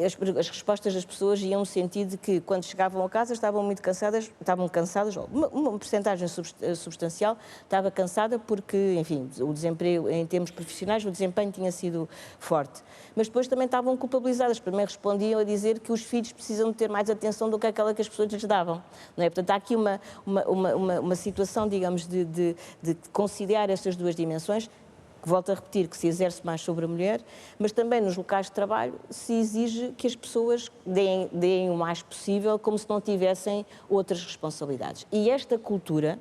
as respostas das pessoas iam no sentido de que, quando chegavam a casa, estavam cansadas, uma percentagem substancial estava cansada porque, enfim, o desemprego, em termos profissionais, o desempenho tinha sido forte. Mas depois também estavam culpabilizadas, primeiro respondiam a dizer que os filhos precisam de ter mais atenção do que aquela que as pessoas lhes davam, não é? Portanto, há aqui uma situação, digamos, de conciliar estas duas dimensões, que volto a repetir, que se exerce mais sobre a mulher, mas também nos locais de trabalho se exige que as pessoas deem o mais possível, como se não tivessem outras responsabilidades. E esta cultura,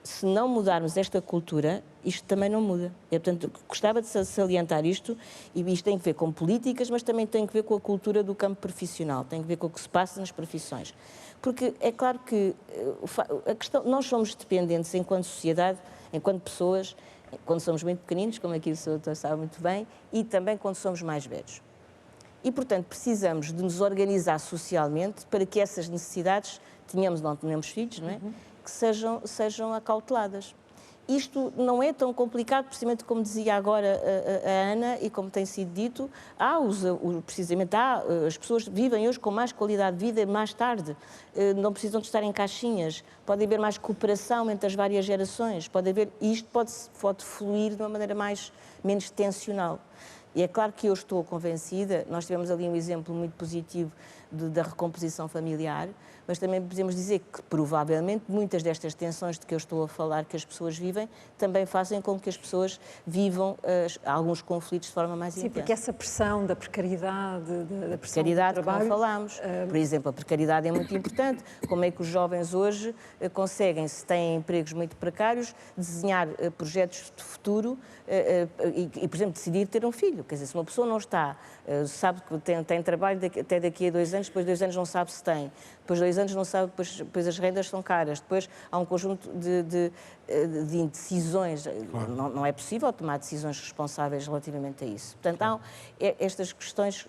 se não mudarmos esta cultura, isto também não muda. Portanto, gostava de salientar isto, e isto tem a ver com políticas, mas também tem a ver com a cultura do campo profissional, tem a ver com o que se passa nas profissões. Porque é claro que nós somos dependentes enquanto sociedade, enquanto pessoas, quando somos muito pequeninos, como aqui o Sr. Doutor sabe muito bem, e também quando somos mais velhos. E, portanto, precisamos de nos organizar socialmente para que essas necessidades, tenhamos ou não tenhamos filhos, não é? Que sejam acauteladas. Isto não é tão complicado, precisamente como dizia agora a Ana e como tem sido dito, as pessoas vivem hoje com mais qualidade de vida mais tarde, não precisam de estar em caixinhas, pode haver mais cooperação entre as várias gerações, isto pode fluir de uma maneira menos tensional. E é claro que eu estou convencida, nós tivemos ali um exemplo muito positivo da recomposição familiar, mas também podemos dizer que provavelmente muitas destas tensões de que eu estou a falar que as pessoas vivem também fazem com que as pessoas vivam alguns conflitos de forma mais intensa. Sim, porque essa pressão da precariedade, da pressão do trabalho... como falámos. Por exemplo, a precariedade é muito importante. Como é que os jovens hoje conseguem, se têm empregos muito precários, desenhar projetos de futuro e, por exemplo, decidir ter um filho? Quer dizer, se uma pessoa não está, sabe que tem trabalho até daqui a 2 anos, depois de 2 anos não sabe se tem, depois de 2 anos não sabe, depois as rendas são caras, depois há um conjunto de indecisões. Claro. Não é possível tomar decisões responsáveis relativamente a isso. Portanto, há estas questões...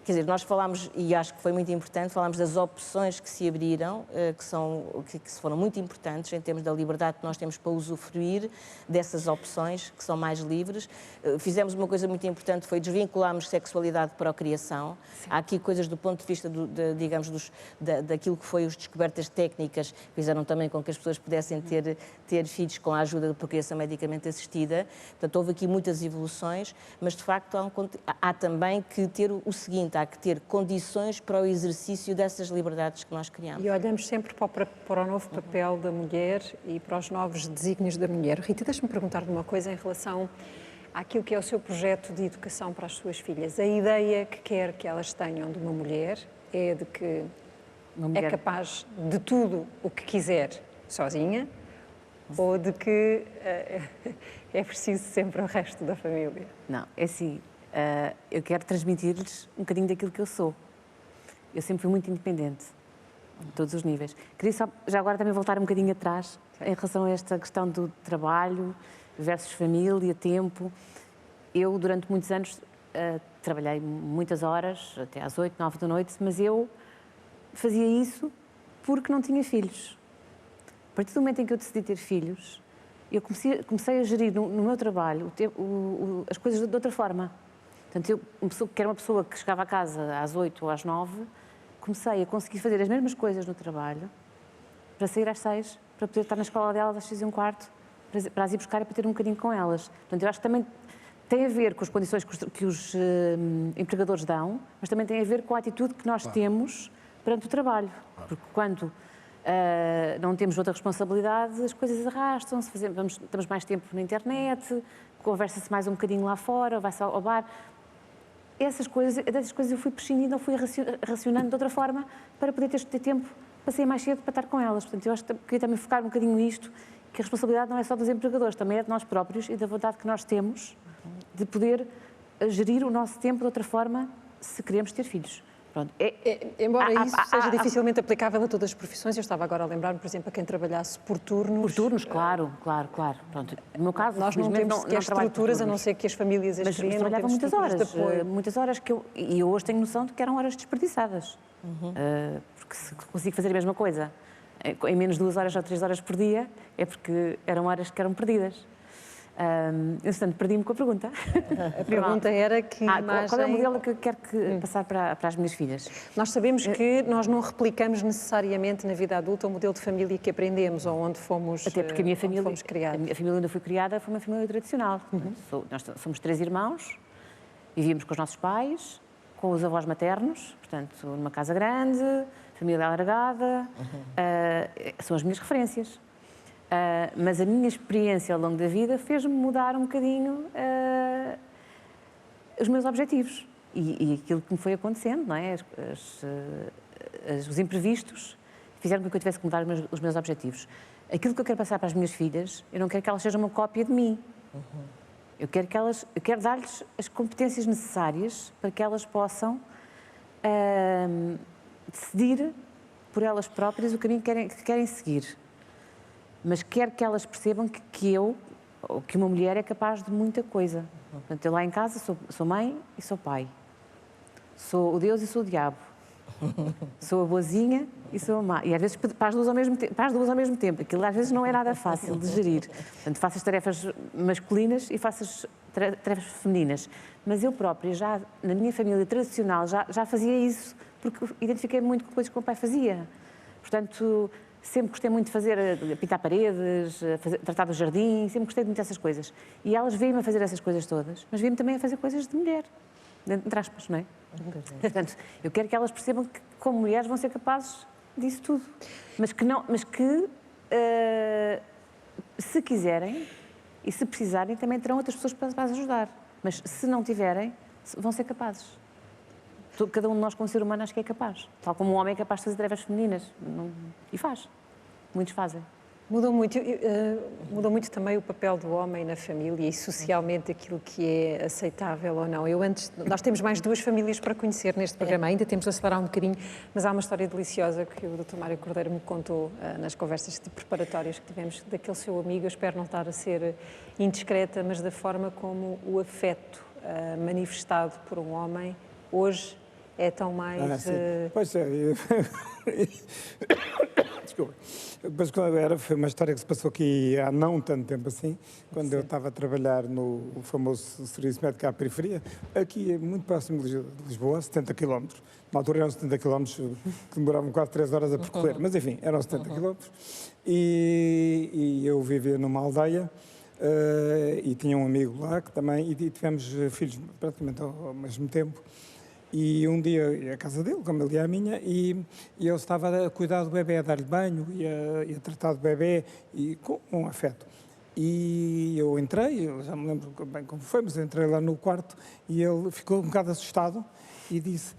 Quer dizer, nós falámos, e acho que foi muito importante, falámos das opções que se abriram, que foram muito importantes em termos da liberdade que nós temos para usufruir dessas opções, que são mais livres. Fizemos uma coisa muito importante, foi desvincularmos sexualidade de procriação. Sim. Há aqui coisas do ponto de vista, daquilo que foi as descobertas técnicas, que fizeram também com que as pessoas pudessem ter filhos com a ajuda da procriação medicamente assistida. Portanto, houve aqui muitas evoluções, mas, de facto, há também que ter o seguinte, há que ter condições para o exercício dessas liberdades que nós criamos. E olhamos sempre para o novo papel da mulher e para os novos desígnios da mulher. Rita, deixa-me perguntar-lhe uma coisa em relação àquilo que é o seu projeto de educação para as suas filhas. A ideia que quer que elas tenham de uma mulher é de que é capaz de tudo o que quiser sozinha ou de que é preciso sempre o resto da família? Não, é assim... eu quero transmitir-lhes um bocadinho daquilo que eu sou. Eu sempre fui muito independente. em todos os níveis. Queria só, já agora também voltar um bocadinho atrás, em relação a esta questão do trabalho versus família, tempo. Eu, durante muitos anos, trabalhei muitas horas, até às 8, 9 da noite, mas eu fazia isso porque não tinha filhos. A partir do momento em que eu decidi ter filhos, eu comecei a gerir no meu trabalho as coisas de outra forma. Portanto, eu, que era uma pessoa que chegava a casa às 8 ou às 9, comecei a conseguir fazer as mesmas coisas no trabalho para sair às 6, para poder estar na escola delas às 6h15, para as ir buscar e para ter um bocadinho com elas. Portanto, eu acho que também tem a ver com as condições que os empregadores dão, mas também tem a ver com a atitude que nós temos perante o trabalho. Porque quando não temos outra responsabilidade, as coisas arrastam-se, estamos mais tempo na internet, conversa-se mais um bocadinho lá fora, vai-se ao bar. Dessas coisas eu fui prescindindo, ou fui racionando de outra forma para poder ter tempo para sair mais cedo, para estar com elas. Portanto, eu acho que queria também focar um bocadinho nisto, que a responsabilidade não é só dos empregadores, também é de nós próprios e da vontade que nós temos de poder gerir o nosso tempo de outra forma se queremos ter filhos. Pronto. Embora isso seja dificilmente aplicável a todas as profissões, eu estava agora a lembrar-me, por exemplo, a quem trabalhasse por turnos. Por turnos, claro. Pronto. No meu caso, nós não temos sequer estruturas, a não ser que as famílias as criem, trabalhava muitas horas e eu hoje tenho noção de que eram horas desperdiçadas. Porque se consigo fazer a mesma coisa em menos de 2 horas ou 3 horas por dia, é porque eram horas que eram perdidas. Entretanto, perdi-me com a pergunta. A pergunta era que imagem... Qual é o modelo que eu quero passar para as minhas filhas? Nós sabemos que nós não replicamos necessariamente na vida adulta o modelo de família que aprendemos ou onde fomos criados. Até porque a família onde eu fui criada foi uma família tradicional. Nós somos 3 irmãos, vivíamos com os nossos pais, com os avós maternos, portanto, numa casa grande, família alargada, são as minhas referências. Mas a minha experiência ao longo da vida fez-me mudar um bocadinho os meus objetivos e aquilo que me foi acontecendo, não é? Os imprevistos fizeram com que eu tivesse que mudar os meus objetivos. Aquilo que eu quero passar para as minhas filhas, eu não quero que elas sejam uma cópia de mim. Eu quero dar-lhes as competências necessárias para que elas possam decidir por elas próprias o caminho que querem seguir. Mas quero que elas percebam que uma mulher é capaz de muita coisa. Portanto, eu lá em casa sou mãe e sou pai. Sou o Deus e sou o diabo. Sou a boazinha e sou a má. E às vezes para as duas ao mesmo tempo. Aquilo às vezes não é nada fácil de gerir. Portanto, faço as tarefas masculinas e faço as tarefas femininas. Mas eu própria, já na minha família tradicional, já fazia isso, porque identifiquei muito com coisas que o meu pai fazia. Portanto, sempre gostei muito de pintar paredes, tratar do jardim, sempre gostei muito dessas coisas. E elas veem-me a fazer essas coisas todas, mas veem-me também a fazer coisas de mulher, entre aspas, não é? Portanto, eu quero que elas percebam que, como mulheres, vão ser capazes disso tudo. Mas que se quiserem e se precisarem, também terão outras pessoas para as ajudar. Mas se não tiverem, vão ser capazes. Cada um de nós, como ser humano, acho que é capaz. Tal como um homem é capaz de fazer tarefas femininas. E faz. Muitos fazem. Muda muito também o papel do homem na família e socialmente aquilo que é aceitável ou não. Nós temos mais 2 famílias para conhecer neste programa, ainda temos de acelerar um bocadinho, mas há uma história deliciosa que o Dr. Mário Cordeiro me contou nas conversas preparatórias que tivemos daquele seu amigo. Eu espero não estar a ser indiscreta, mas da forma como o afeto manifestado por um homem hoje é tão mais... Pois é. Desculpa. Mas foi uma história que se passou aqui há não tanto tempo assim, quando eu estava a trabalhar no famoso Serviço Médico à Periferia, aqui muito próximo de Lisboa, 70 km. Na altura eram 70 km que demoravam quase 3 horas a percorrer, mas enfim, eram 70 km. E eu vivia numa aldeia e tinha um amigo lá que também, e tivemos filhos praticamente ao mesmo tempo. E um dia ia à casa dele, como ele ia à minha, e eu estava a cuidar do bebê, a dar-lhe banho, e a tratar do bebê, e com um afeto. E eu entrei, eu já me lembro bem como foi, mas eu entrei lá no quarto, e ele ficou um bocado assustado, e disse,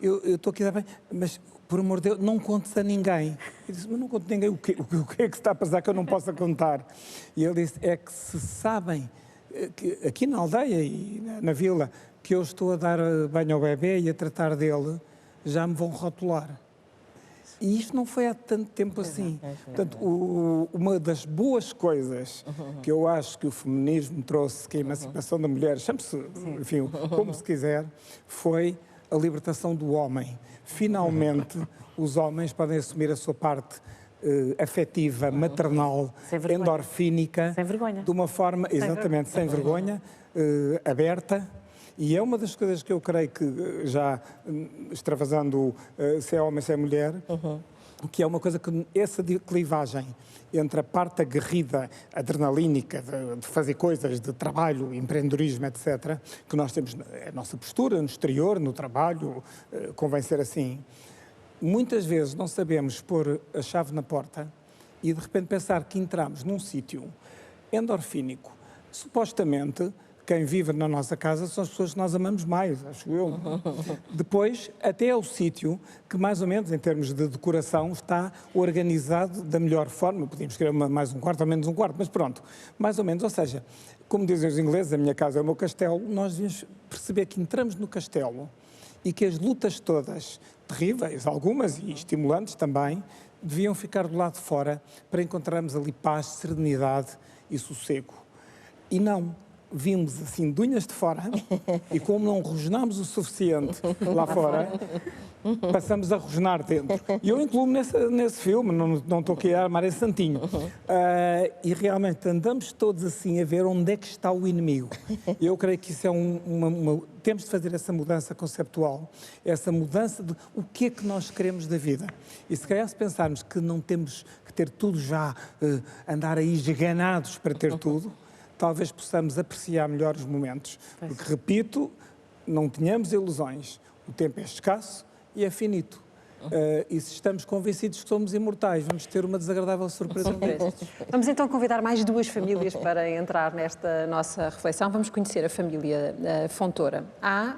eu estou aqui a dar banho, mas por amor de Deus, não contes a ninguém. Eu disse, mas não conto a ninguém, o que é que se está a passar que eu não possa contar? E ele disse, é que se sabem, que aqui na aldeia e na vila, que eu estou a dar banho ao bebê e a tratar dele, já me vão rotular. E isto não foi há tanto tempo assim. Portanto, uma das boas coisas que eu acho que o feminismo trouxe, que a emancipação da mulher, chame-se, enfim, como se quiser, foi a libertação do homem. Finalmente, os homens podem assumir a sua parte afetiva, maternal, endorfínica, sem vergonha, de uma forma, exatamente, sem vergonha, aberta. E é uma das coisas que eu creio que, já extravasando se é homem, se é mulher, que é uma coisa que essa clivagem entre a parte aguerrida, adrenalínica, de fazer coisas, de trabalho, empreendedorismo, etc., que nós temos, a nossa postura no exterior, no trabalho, convém ser assim. Muitas vezes não sabemos pôr a chave na porta e de repente pensar que entramos num sítio endorfínico. Supostamente, quem vive na nossa casa são as pessoas que nós amamos mais, acho eu. Depois, até é o sítio que, mais ou menos, em termos de decoração, está organizado da melhor forma. Podíamos querer mais um quarto ou menos um quarto, mas pronto, mais ou menos. Ou seja, como dizem os ingleses, a minha casa é o meu castelo, nós devemos perceber que entramos no castelo e que as lutas todas, terríveis, algumas e estimulantes também, deviam ficar do lado de fora para encontrarmos ali paz, serenidade e sossego. E não. Vimos assim de unhas de fora e como não rosnamos o suficiente lá fora, passamos a rosnar dentro. E eu incluo-me nesse filme, não estou aqui a armar esse santinho. E realmente andamos todos assim a ver onde é que está o inimigo. Eu creio que isso é temos de fazer essa mudança conceptual, essa mudança de o que é que nós queremos da vida. E se calhar se pensarmos que não temos que ter tudo já, andar aí esganados para ter tudo, talvez possamos apreciar melhor os momentos. Porque, repito, não tenhamos ilusões. O tempo é escasso e é finito. E se estamos convencidos que somos imortais, vamos ter uma desagradável surpresa. Vamos então convidar mais duas famílias para entrar nesta nossa reflexão. Vamos conhecer a família Fontoura. Há,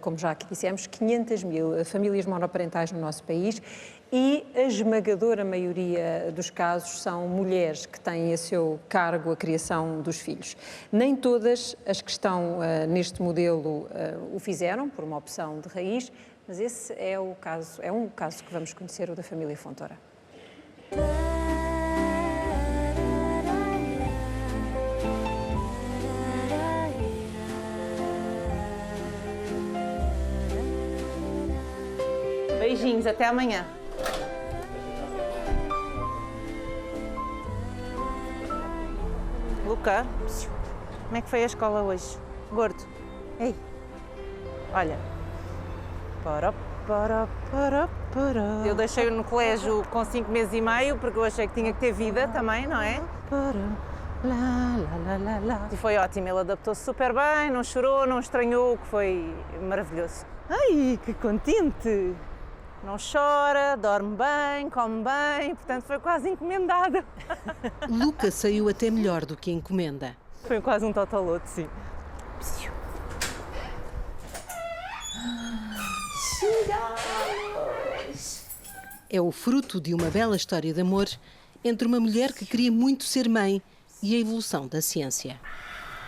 como já aqui dissemos, 500 mil famílias monoparentais no nosso país e a esmagadora maioria dos casos são mulheres que têm a seu cargo a criação dos filhos. Nem todas as que estão neste modelo o fizeram por uma opção de raiz, mas esse é um caso que vamos conhecer, o da família Fontoura. Beijinhos, até amanhã. Luca, como é que foi a escola hoje? Gordo? Ei, olha. Eu deixei-o no colégio com 5 meses e meio porque eu achei que tinha que ter vida também, não é? E foi ótimo, ele adaptou-se super bem, não chorou, não estranhou, o que foi maravilhoso. Ai, que contente! Não chora, dorme bem, come bem, portanto foi quase encomendado. Luca saiu até melhor do que a encomenda. Foi quase um totoloto, sim. É o fruto de uma bela história de amor entre uma mulher que queria muito ser mãe e a evolução da ciência.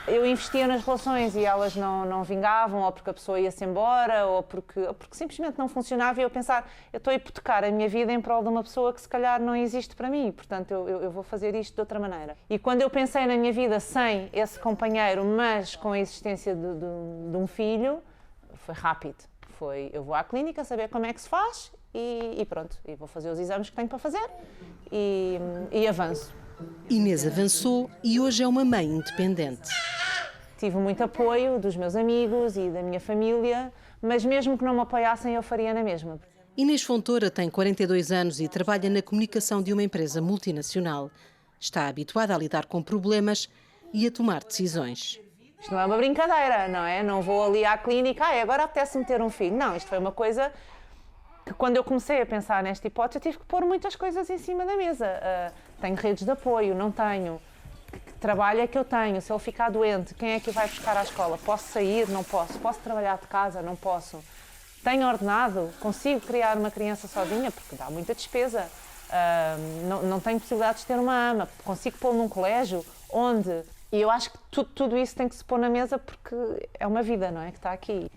Eu investia nas relações e elas não vingavam, ou porque a pessoa ia-se embora, ou porque simplesmente não funcionava, e eu pensar, eu estou a hipotecar a minha vida em prol de uma pessoa que se calhar não existe para mim, portanto eu vou fazer isto de outra maneira. E quando eu pensei na minha vida sem esse companheiro, mas com a existência de um filho, foi rápido. Eu vou à clínica saber como é que se faz e pronto, e vou fazer os exames que tenho para fazer e avanço. Inês avançou e hoje é uma mãe independente. Tive muito apoio dos meus amigos e da minha família, mas mesmo que não me apoiassem, eu faria na mesma. Inês Fontoura tem 42 anos e trabalha na comunicação de uma empresa multinacional. Está habituada a lidar com problemas e a tomar decisões. Isto não é uma brincadeira, não é? Não vou ali à clínica, agora apetece-me ter um filho. Não, isto foi uma coisa que quando eu comecei a pensar nesta hipótese, eu tive que pôr muitas coisas em cima da mesa. Tenho redes de apoio, não tenho. Que trabalho é que eu tenho? Se ele ficar doente, quem é que o vai buscar à escola? Posso sair? Não posso. Posso trabalhar de casa? Não posso. Tenho ordenado? Consigo criar uma criança sozinha? Porque dá muita despesa. Não tenho possibilidades de ter uma ama. Consigo pô-lo num colégio? Onde? E eu acho que tudo isso tem que se pôr na mesa porque é uma vida, não é? Que está aqui.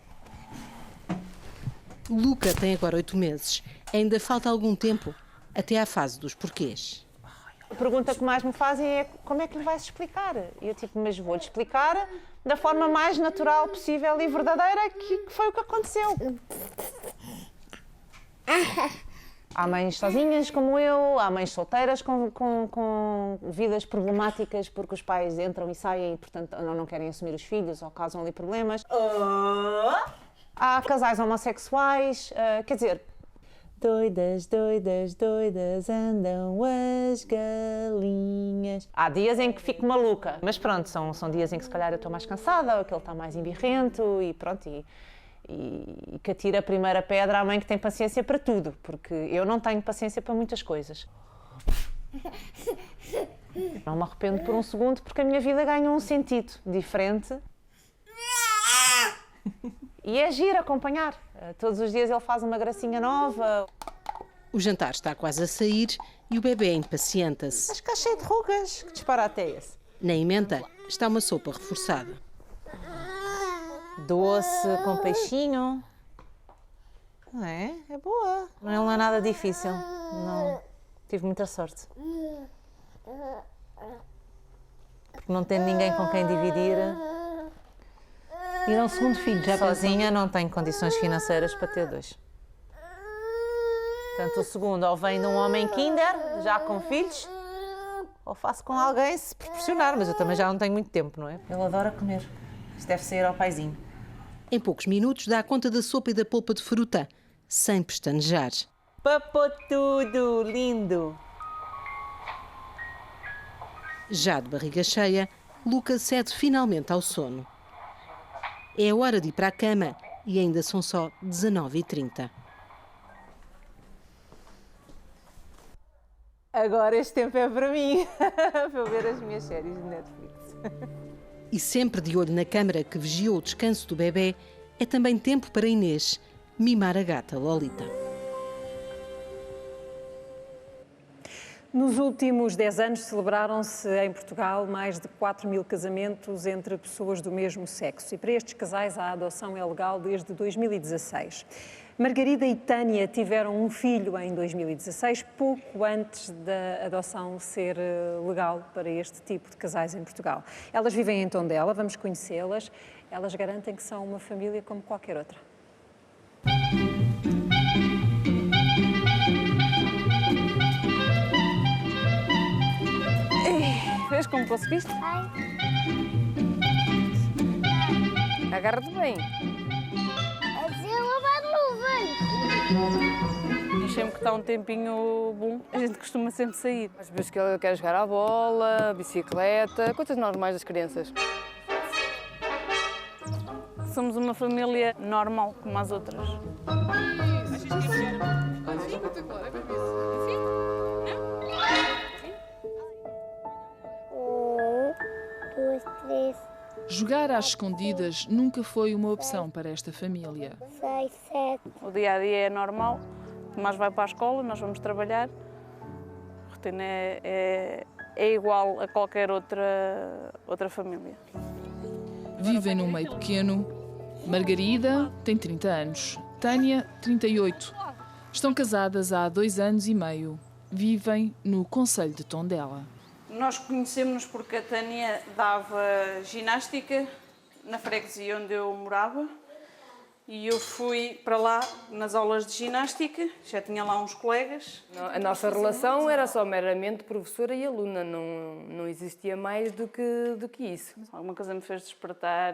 Luca tem agora 8 meses. Ainda falta algum tempo até à fase dos porquês. A pergunta que mais me fazem é como é que lhe vais explicar? E eu mas vou-lhe explicar da forma mais natural possível e verdadeira que foi o que aconteceu. Há mães sozinhas como eu, há mães solteiras com vidas problemáticas porque os pais entram e saem e, portanto, não querem assumir os filhos ou causam ali problemas. Há casais homossexuais, quer dizer, doidas, doidas, doidas andam as galinhas. Há dias em que fico maluca, mas pronto, são dias em que se calhar eu estou mais cansada ou que ele está mais embirrento e pronto, e que atira a primeira pedra à mãe que tem paciência para tudo, porque eu não tenho paciência para muitas coisas. Não me arrependo por um segundo porque a minha vida ganhou um sentido diferente. E é giro acompanhar. Todos os dias ele faz uma gracinha nova. O jantar está quase a sair e o bebê impacienta-se. Mas está cheio de rugas. Que disparate é esse? Na emenda está uma sopa reforçada. Doce com peixinho. Não é? É boa. Não é nada difícil. Não. Tive muita sorte. Porque não tenho ninguém com quem dividir. E era um segundo filho, já sozinha não tenho condições financeiras para ter 2. Portanto, o segundo ou vem de um homem kinder, já com filhos, ou faço com alguém se proporcionar, mas eu também já não tenho muito tempo, não é? Ele adora comer. Isto deve ser ao paizinho. Em poucos minutos dá conta da sopa e da polpa de fruta, sem pestanejar. Papou tudo, lindo! Já de barriga cheia, Luca cede finalmente ao sono. É hora de ir para a cama e ainda são só 19h30. Agora este tempo é para mim, para eu ver as minhas séries de Netflix. E sempre de olho na câmara que vigiou o descanso do bebê, é também tempo para Inês mimar a gata Lolita. Nos últimos 10 anos celebraram-se em Portugal mais de 4.000 casamentos entre pessoas do mesmo sexo. E para estes casais a adoção é legal desde 2016. Margarida e Tânia tiveram um filho em 2016, pouco antes da adoção ser legal para este tipo de casais em Portugal. Elas vivem em Tondela, vamos conhecê-las. Elas garantem que são uma família como qualquer outra. Vês como conseguiste? Agarra-te bem. Assim lavar luvas. E sempre que está um tempinho bom, a gente costuma sempre sair. Às vezes que ele quer jogar à bola, bicicleta, coisas normais das crianças. Somos uma família normal, como as outras. 2, 3, Jogar às escondidas nunca foi uma opção para esta família. 6, 7. O dia-a-dia é normal, o Tomás vai para a escola, nós vamos trabalhar. A rotina é igual a qualquer outra família. Vivem num meio pequeno. Margarida tem 30 anos, Tânia, 38. Estão casadas há 2 anos e meio. Vivem no concelho de Tondela. Nós conhecemos-nos porque a Tânia dava ginástica na freguesia onde eu morava e eu fui para lá nas aulas de ginástica, já tinha lá uns colegas. A nossa relação era só meramente professora e aluna, não existia mais do que isso. Alguma coisa me fez despertar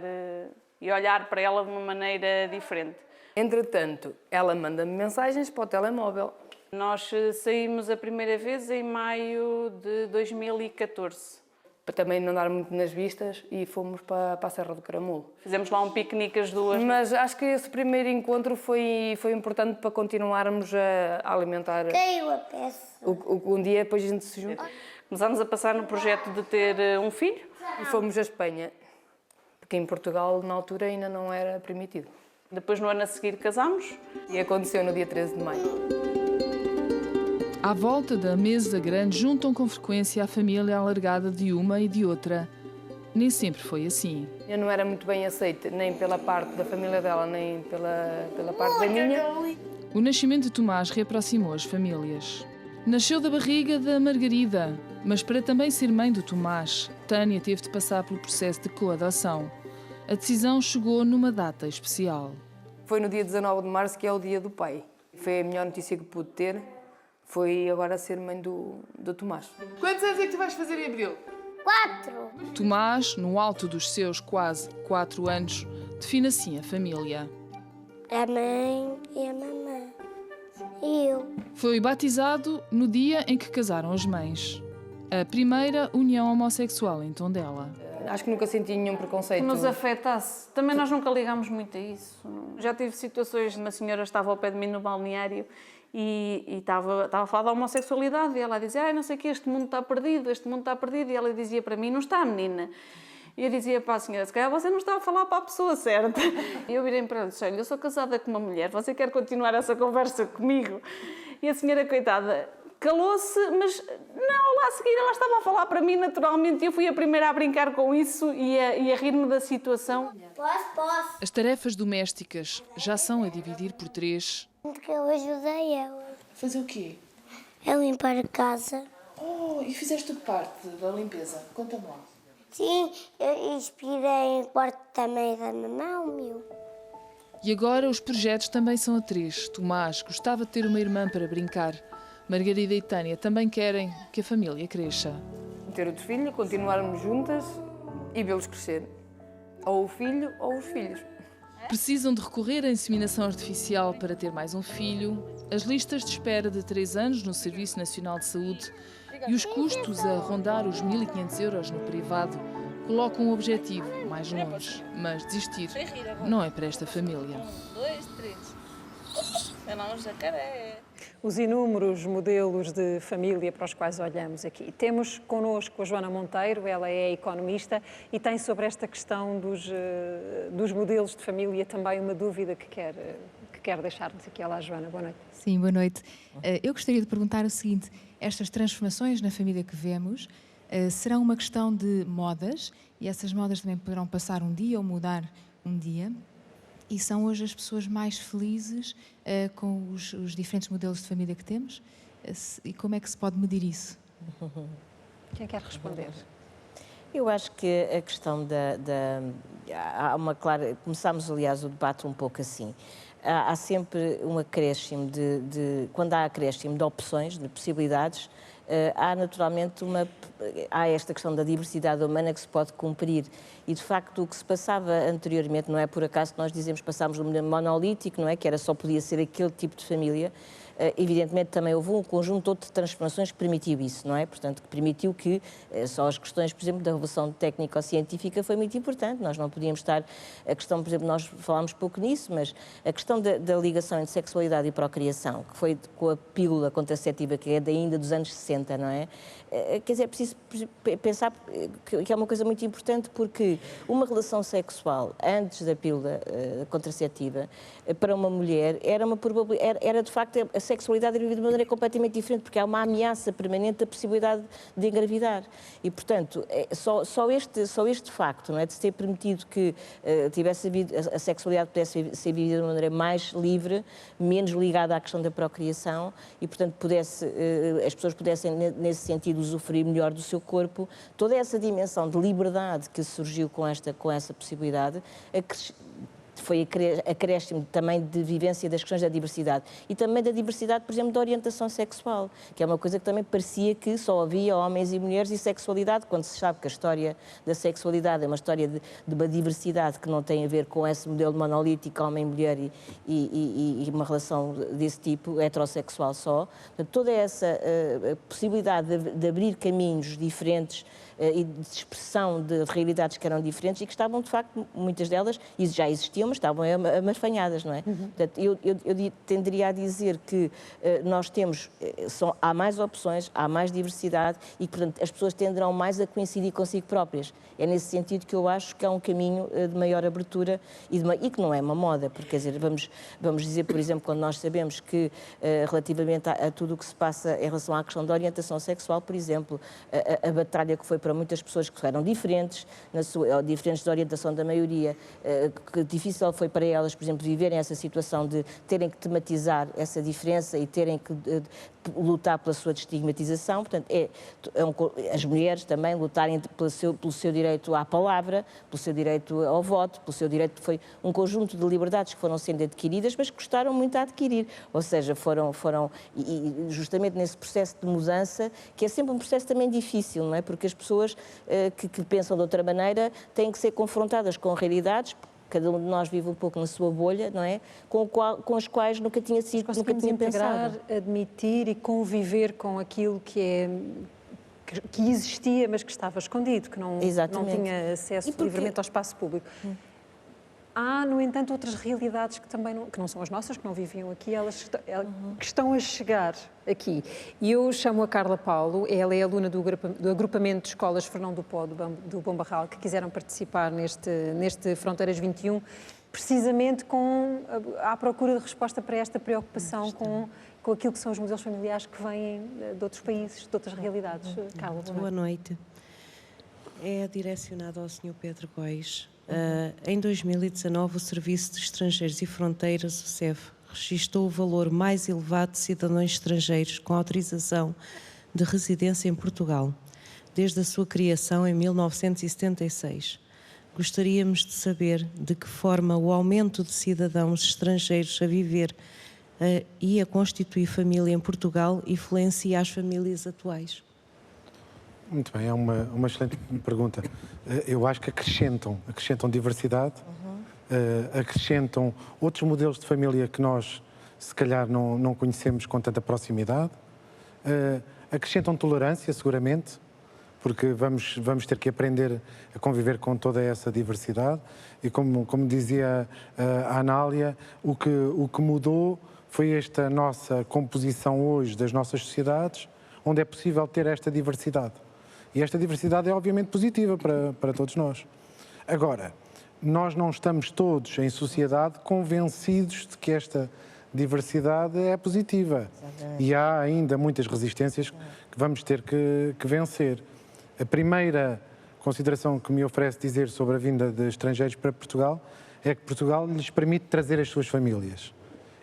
e olhar para ela de uma maneira diferente. Entretanto, ela manda-me mensagens para o telemóvel. Nós saímos a primeira vez em maio de 2014. Para também não dar muito nas vistas e fomos para a Serra do Caramulo. Fizemos lá um piquenique as duas. Mas acho que esse primeiro encontro foi importante para continuarmos a alimentar. Caiu a peça. Um dia depois a gente se juntou. Começámos a passar no projeto de ter um filho. E fomos à Espanha, porque em Portugal na altura ainda não era permitido. Depois no ano a seguir casámos. E aconteceu no dia 13 de maio. À volta da mesa grande juntam com frequência a família alargada de uma e de outra. nem sempre foi assim. Eu não era muito bem aceita, nem pela parte da família dela, nem pela parte da minha. O nascimento de Tomás reaproximou as famílias. Nasceu da barriga da Margarida, mas para também ser mãe do Tomás, Tânia teve de passar pelo processo de coadoção. A decisão chegou numa data especial. Foi no dia 19 de março, que é o dia do pai. Foi a melhor notícia que pude ter, foi agora ser mãe do Tomás. Quantos anos é que tu vais fazer em abril? 4. Tomás, no alto dos seus quase 4 anos, define assim a família. A mãe e a mamãe. E eu. Foi batizado no dia em que casaram as mães. A primeira união homossexual em Tondela. Acho que nunca senti nenhum preconceito. Que nos afetasse. Também nós nunca ligámos muito a isso. Já tive situações, uma senhora estava ao pé de mim no balneário e estava a falar da homossexualidade e ela dizia, não sei o que, este mundo está perdido, e ela dizia para mim, não está, menina? E eu dizia para a senhora, se calhar você não está a falar para a pessoa certa. E eu virei para ela e disse, olha, eu sou casada com uma mulher, você quer continuar essa conversa comigo? E a senhora, coitada, calou-se, mas não, lá a seguir ela estava a falar para mim naturalmente. Eu fui a primeira a brincar com isso e a rir-me da situação. Posso. As tarefas domésticas já são a dividir por 3. Porque eu ajudei ela. Fazer o quê? A limpar a casa. Oh, e fizeste que parte da limpeza? Conta-me lá. Sim, eu inspirei em quarto também da mamãe, meu. E agora os projetos também são a 3. Tomás gostava de ter uma irmã para brincar. Margarida e Tânia também querem que a família cresça. Ter outro filho, continuarmos juntas e vê-los crescer. Ou o filho ou os filhos. Precisam de recorrer à inseminação artificial para ter mais um filho, as listas de espera de 3 anos no Serviço Nacional de Saúde e os custos a rondar os 1.500 euros no privado colocam um objetivo mais longe. Mas desistir não é para esta família. 1, 2, 3. Senão jacaré. Os inúmeros modelos de família para os quais olhamos aqui. Temos connosco a Joana Monteiro, ela é economista e tem sobre esta questão dos modelos de família também uma dúvida que quer deixar-nos aqui. Olá, Joana, boa noite. Sim, boa noite. Eu gostaria de perguntar o seguinte, estas transformações na família que vemos serão uma questão de modas e essas modas também poderão passar um dia ou mudar um dia? E são hoje as pessoas mais felizes com os diferentes modelos de família que temos? E como é que se pode medir isso? Quem quer responder? Eu acho que a questão há uma clara... Começámos, aliás, o debate um pouco assim. Há sempre um acréscimo quando há acréscimo de opções, de possibilidades, há naturalmente há esta questão da diversidade humana que se pode cumprir e de facto o que se passava anteriormente, não é por acaso que nós dizemos passámos do modelo monolítico, não é, que era só podia ser aquele tipo de família, evidentemente também houve um conjunto todo de transformações que permitiu isso, não é? Portanto, que permitiu que só as questões, por exemplo, da revolução técnico-científica foi muito importante. Nós não podíamos estar... A questão, por exemplo, nós falámos pouco nisso, mas a questão da ligação entre sexualidade e procriação, que foi com a pílula contraceptiva, que é ainda dos anos 60, não é? Quer dizer, é preciso pensar que é uma coisa muito importante porque uma relação sexual antes da pílula contraceptiva, para uma mulher, era de facto... A sexualidade é vivida de maneira completamente diferente, porque há uma ameaça permanente da possibilidade de engravidar. E, portanto, só este facto, não é, de se ter permitido que a sexualidade pudesse ser vivida de uma maneira mais livre, menos ligada à questão da procriação, e, portanto, as pessoas pudessem, nesse sentido, usufruir melhor do seu corpo, toda essa dimensão de liberdade que surgiu com essa possibilidade, foi acréscimo também de vivência das questões da diversidade e também da diversidade, por exemplo, da orientação sexual, que é uma coisa que também parecia que só havia homens e mulheres e sexualidade, quando se sabe que a história da sexualidade é uma história de uma diversidade que não tem a ver com esse modelo monolítico, homem-mulher e uma relação desse tipo, heterossexual só. Portanto, toda essa possibilidade de abrir caminhos diferentes e de expressão de realidades que eram diferentes e que estavam, de facto, muitas delas já existiam, mas estavam amarfanhadas, não é? Portanto, eu tenderia a dizer que nós temos, há mais opções, há mais diversidade e, portanto, as pessoas tenderão mais a coincidir consigo próprias. É nesse sentido que eu acho que há um caminho de maior abertura e que não é uma moda, porque, quer dizer, vamos dizer, por exemplo, quando nós sabemos que, relativamente a tudo o que se passa em relação à questão da orientação sexual, por exemplo, a batalha que foi para muitas pessoas que eram diferentes, diferentes da orientação da maioria, que difícil foi para elas, por exemplo, viverem essa situação de terem que tematizar essa diferença e terem que lutar pela sua destigmatização. Portanto, as mulheres também lutarem pelo seu direito à palavra, pelo seu direito ao voto, pelo seu direito. Foi um conjunto de liberdades que foram sendo adquiridas, mas que custaram muito a adquirir. Ou seja, foram justamente nesse processo de mudança, que é sempre um processo também difícil, não é? Porque as pessoas que pensam de outra maneira têm que ser confrontadas com realidades. Cada um de nós vive um pouco na sua bolha, não é? Com as quais nunca tinha pensado. Admitir e conviver com aquilo que existia, mas que estava escondido, que não tinha acesso livremente ao espaço público. Há, no entanto, outras realidades que não são as nossas, que não viviam aqui, que estão a chegar aqui. E eu chamo a Carla Paulo, ela é aluna do agrupamento de escolas Fernão do Pó, do Bom Barral, que quiseram participar neste Fronteiras 21, precisamente à procura de resposta para esta preocupação com aquilo que são os modelos familiares que vêm de outros países, de outras realidades. Carla, boa noite. É direcionado ao Sr. Pedro Góis. Em 2019, o Serviço de Estrangeiros e Fronteiras, o SEF, registou o valor mais elevado de cidadãos estrangeiros com autorização de residência em Portugal, desde a sua criação em 1976. Gostaríamos de saber de que forma o aumento de cidadãos estrangeiros a viver e a constituir família em Portugal influencia as famílias atuais. Muito bem, é uma excelente pergunta. Eu acho que acrescentam diversidade, acrescentam outros modelos de família que nós, se calhar, não conhecemos com tanta proximidade, acrescentam tolerância, seguramente, porque vamos ter que aprender a conviver com toda essa diversidade. E como dizia a Anália, o que mudou foi esta nossa composição hoje das nossas sociedades, onde é possível ter esta diversidade. E esta diversidade é obviamente positiva para todos nós. Agora, nós não estamos todos em sociedade convencidos de que esta diversidade é positiva. E há ainda muitas resistências que vamos ter que vencer. A primeira consideração que me oferece dizer sobre a vinda de estrangeiros para Portugal é que Portugal lhes permite trazer as suas famílias.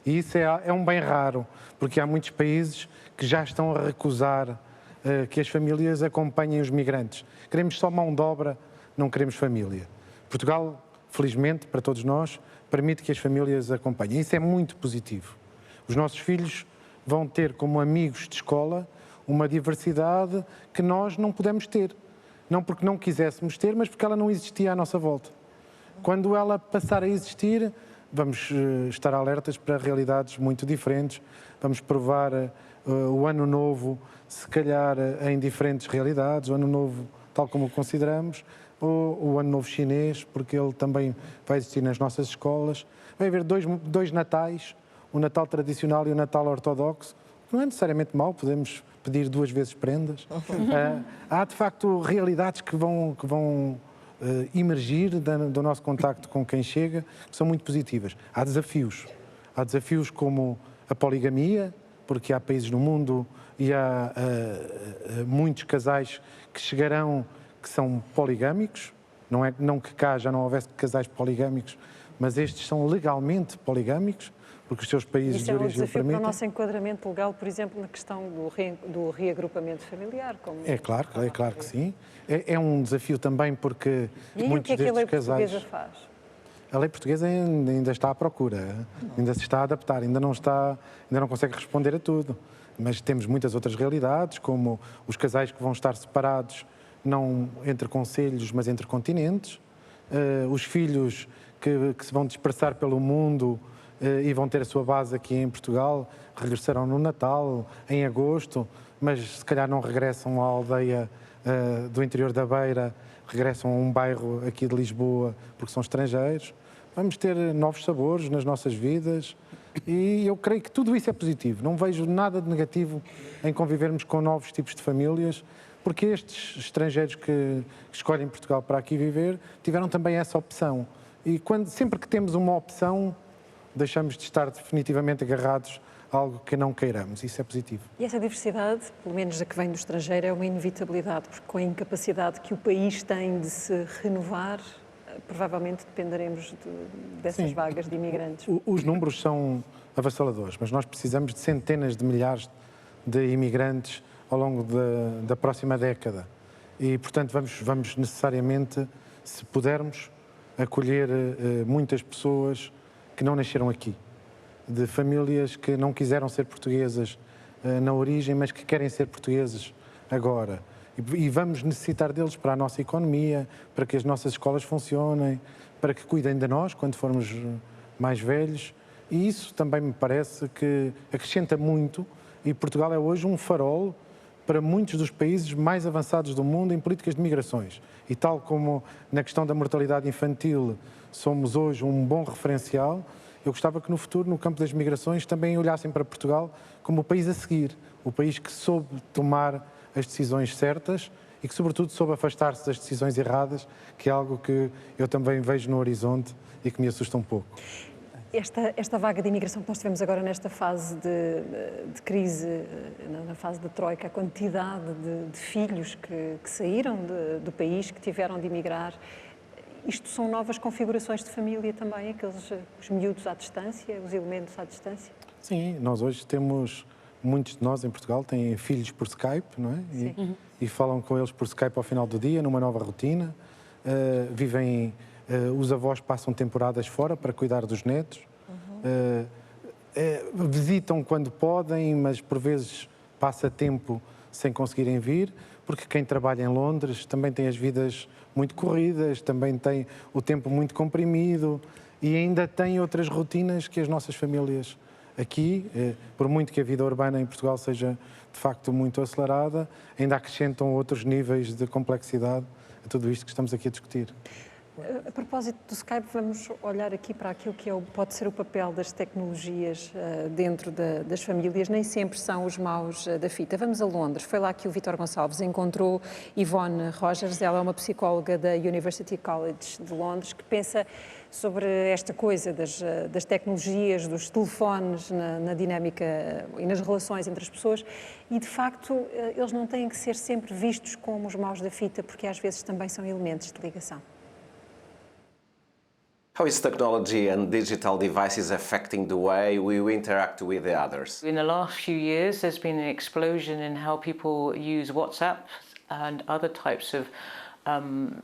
E isso é um bem raro, porque há muitos países que já estão a recusar que as famílias acompanhem os migrantes. Queremos só mão de obra, não queremos família. Portugal, felizmente, para todos nós, permite que as famílias acompanhem. Isso é muito positivo. Os nossos filhos vão ter como amigos de escola uma diversidade que nós não podemos ter. Não porque não quiséssemos ter, mas porque ela não existia à nossa volta. Quando ela passar a existir, vamos estar alertas para realidades muito diferentes. Vamos provar o Ano Novo, se calhar em diferentes realidades, o Ano Novo tal como o consideramos, ou o Ano Novo chinês, porque ele também vai existir nas nossas escolas. Vai haver dois natais, o Natal tradicional e o Natal ortodoxo. Não é necessariamente mau, podemos pedir 2 vezes prendas. Há, de facto, realidades que vão emergir do nosso contacto com quem chega, que são muito positivas. Há desafios como a poligamia, porque há países no mundo e há muitos casais que chegarão que são poligâmicos, não que cá já não houvesse casais poligâmicos, mas estes são legalmente poligâmicos, porque os seus países de origem o permitem. Isso é um desafio para o nosso enquadramento legal, por exemplo, na questão do reagrupamento familiar. É claro que sim. É um desafio também porque muitos destes casais... E o que é que a lei portuguesa faz? A lei portuguesa ainda está à procura, ainda se está a adaptar, ainda não consegue responder a tudo. Mas temos muitas outras realidades, como os casais que vão estar separados, não entre concelhos, mas entre continentes, os filhos que se vão dispersar pelo mundo e vão ter a sua base aqui em Portugal, regressarão no Natal, em agosto, mas se calhar não regressam à aldeia do interior da Beira, regressam a um bairro aqui de Lisboa porque são estrangeiros. vamos ter novos sabores nas nossas vidas e eu creio que tudo isso é positivo. Não vejo nada de negativo em convivermos com novos tipos de famílias, porque estes estrangeiros que escolhem Portugal para aqui viver tiveram também essa opção. E sempre que temos uma opção, deixamos de estar definitivamente agarrados a algo que não queiramos. Isso é positivo. E essa diversidade, pelo menos a que vem do estrangeiro, é uma inevitabilidade, porque com a incapacidade que o país tem de se renovar, provavelmente dependeremos dessas vagas de imigrantes. Os números são avassaladores, mas nós precisamos de centenas de milhares de imigrantes ao longo da próxima década. E, portanto, vamos necessariamente, se pudermos, acolher muitas pessoas que não nasceram aqui, de famílias que não quiseram ser portuguesas na origem, mas que querem ser portugueses agora. E vamos necessitar deles para a nossa economia, para que as nossas escolas funcionem, para que cuidem de nós quando formos mais velhos. E isso também me parece que acrescenta muito, e Portugal é hoje um farol para muitos dos países mais avançados do mundo em políticas de migrações. E tal como na questão da mortalidade infantil somos hoje um bom referencial, eu gostava que no futuro, no campo das migrações, também olhassem para Portugal como o país a seguir, o país que soube tomar as decisões certas e que, sobretudo, soube afastar-se das decisões erradas, que é algo que eu também vejo no horizonte e que me assusta um pouco. Esta vaga de imigração que nós tivemos agora nesta fase de crise, na fase da troika, a quantidade de filhos que saíram do país, que tiveram de emigrar, isto são novas configurações de família também, os miúdos à distância, os elementos à distância? Sim, nós hoje temos, muitos de nós em Portugal têm filhos por Skype, não é? E falam com eles por Skype ao final do dia, numa nova rotina, os avós passam temporadas fora para cuidar dos netos, visitam quando podem, mas por vezes passa tempo sem conseguirem vir, porque quem trabalha em Londres também tem as vidas muito corridas, também tem o tempo muito comprimido e ainda tem outras rotinas que as nossas famílias aqui, por muito que a vida urbana em Portugal seja de facto muito acelerada, ainda acrescentam outros níveis de complexidade a tudo isto que estamos aqui a discutir. A propósito do Skype, vamos olhar aqui para aquilo que pode ser o papel das tecnologias dentro das famílias. Nem sempre são os maus da fita. Vamos a Londres. Foi lá que o Vítor Gonçalves encontrou Yvonne Rogers. Ela é uma psicóloga da University College de Londres que pensa sobre esta coisa das tecnologias, dos telefones na dinâmica e nas relações entre as pessoas e, de facto, eles não têm que ser sempre vistos como os maus da fita, porque às vezes também são elementos de ligação. How is technology and digital devices affecting the way we interact with the others? In the last few years, there's been an explosion in how people use WhatsApp and other types of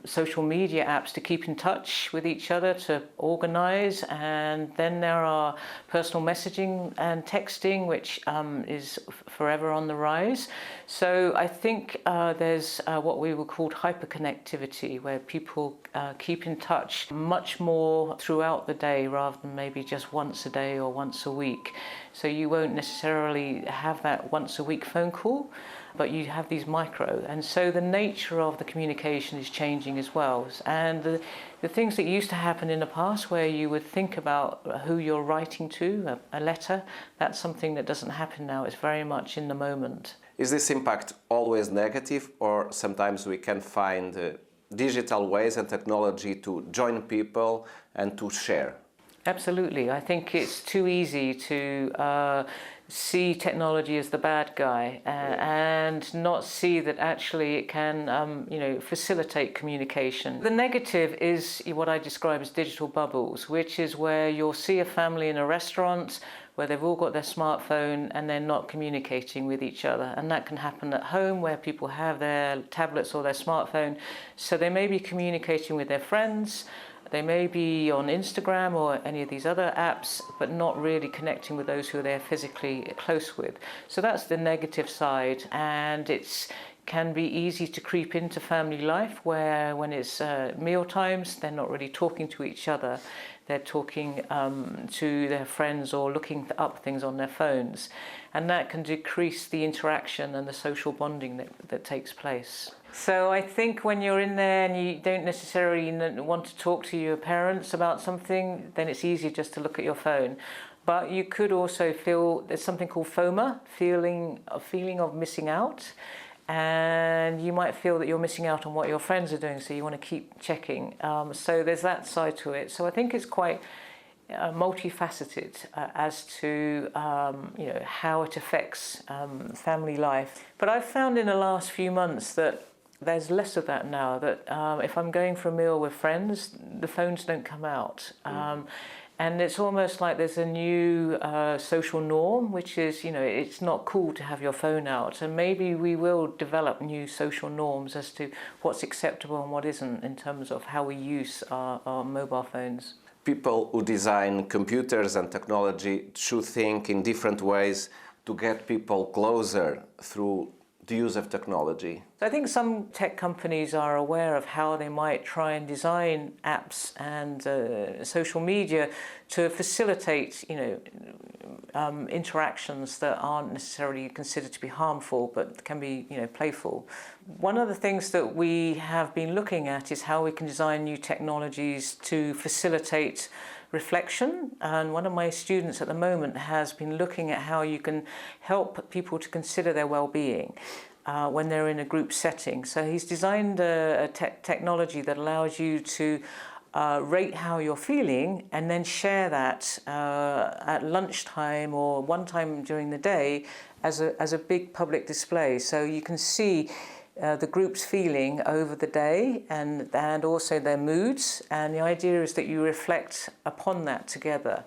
social media apps to keep in touch with each other, to organise, and then there are personal messaging and texting, which is forever on the rise. So I think there's what we would call hyperconnectivity, where people keep in touch much more throughout the day rather than maybe just once a day or once a week. So you won't necessarily have that once a week phone call, but you have these micro, and so the nature of the communication is changing as well. And the things that used to happen in the past, where you would think about who you're writing to, a letter, that's something that doesn't happen now. It's very much in the moment. Is this impact always negative, or sometimes we can find digital ways and technology to join people and to share? Absolutely. I think it's too easy to see technology as the bad guy and not see that actually it can facilitate communication. The negative is what I describe as digital bubbles, which is where you'll see a family in a restaurant where they've all got their smartphone and they're not communicating with each other. And that can happen at home where people have their tablets or their smartphone. So they may be communicating with their friends, they may be on Instagram or any of these other apps, but not really connecting with those who they're physically close with. So that's the negative side, and it's can be easy to creep into family life, where when it's meal times, they're not really talking to each other. They're talking to their friends or looking up things on their phones. And that can decrease the interaction and the social bonding that takes place. So I think when you're in there and you don't necessarily want to talk to your parents about something, then it's easier just to look at your phone. But you could also feel, there's something called FOMA, a feeling of missing out. And you might feel that you're missing out on what your friends are doing, so you want to keep checking. So there's that side to it. So I think it's quite multifaceted as to how it affects family life. But I've found in the last few months that there's less of that now, that if I'm going for a meal with friends, the phones don't come out. And it's almost like there's a new social norm, which is, it's not cool to have your phone out. And maybe we will develop new social norms as to what's acceptable and what isn't in terms of how we use our mobile phones. People who design computers and technology should think in different ways to get people closer through the use of technology. I think some tech companies are aware of how they might try and design apps and social media to facilitate, interactions that aren't necessarily considered to be harmful, but can be, playful. One of the things that we have been looking at is how we can design new technologies to facilitate reflection, and one of my students at the moment has been looking at how you can help people to consider their well-being when they're in a group setting. So he's designed a technology that allows you to rate how you're feeling and then share that at lunchtime or one time during the day as a big public display. So you can see the group's feeling over the day and also their moods, and the idea is that you reflect upon that together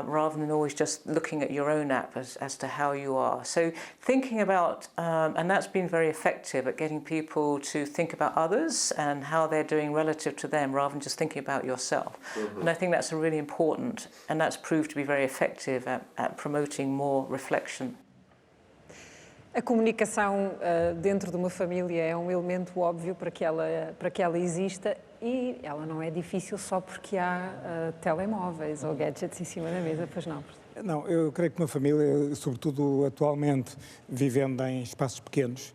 rather than always just looking at your own app as to how you are. So thinking about, and that's been very effective at getting people to think about others and how they're doing relative to them rather than just thinking about yourself. Mm-hmm. And I think that's really important, and that's proved to be very effective at promoting more reflection. A comunicação dentro de uma família é um elemento óbvio para que ela exista, e ela não é difícil só porque há telemóveis ou gadgets em cima da mesa, pois não? Não, eu creio que uma família, sobretudo atualmente vivendo em espaços pequenos,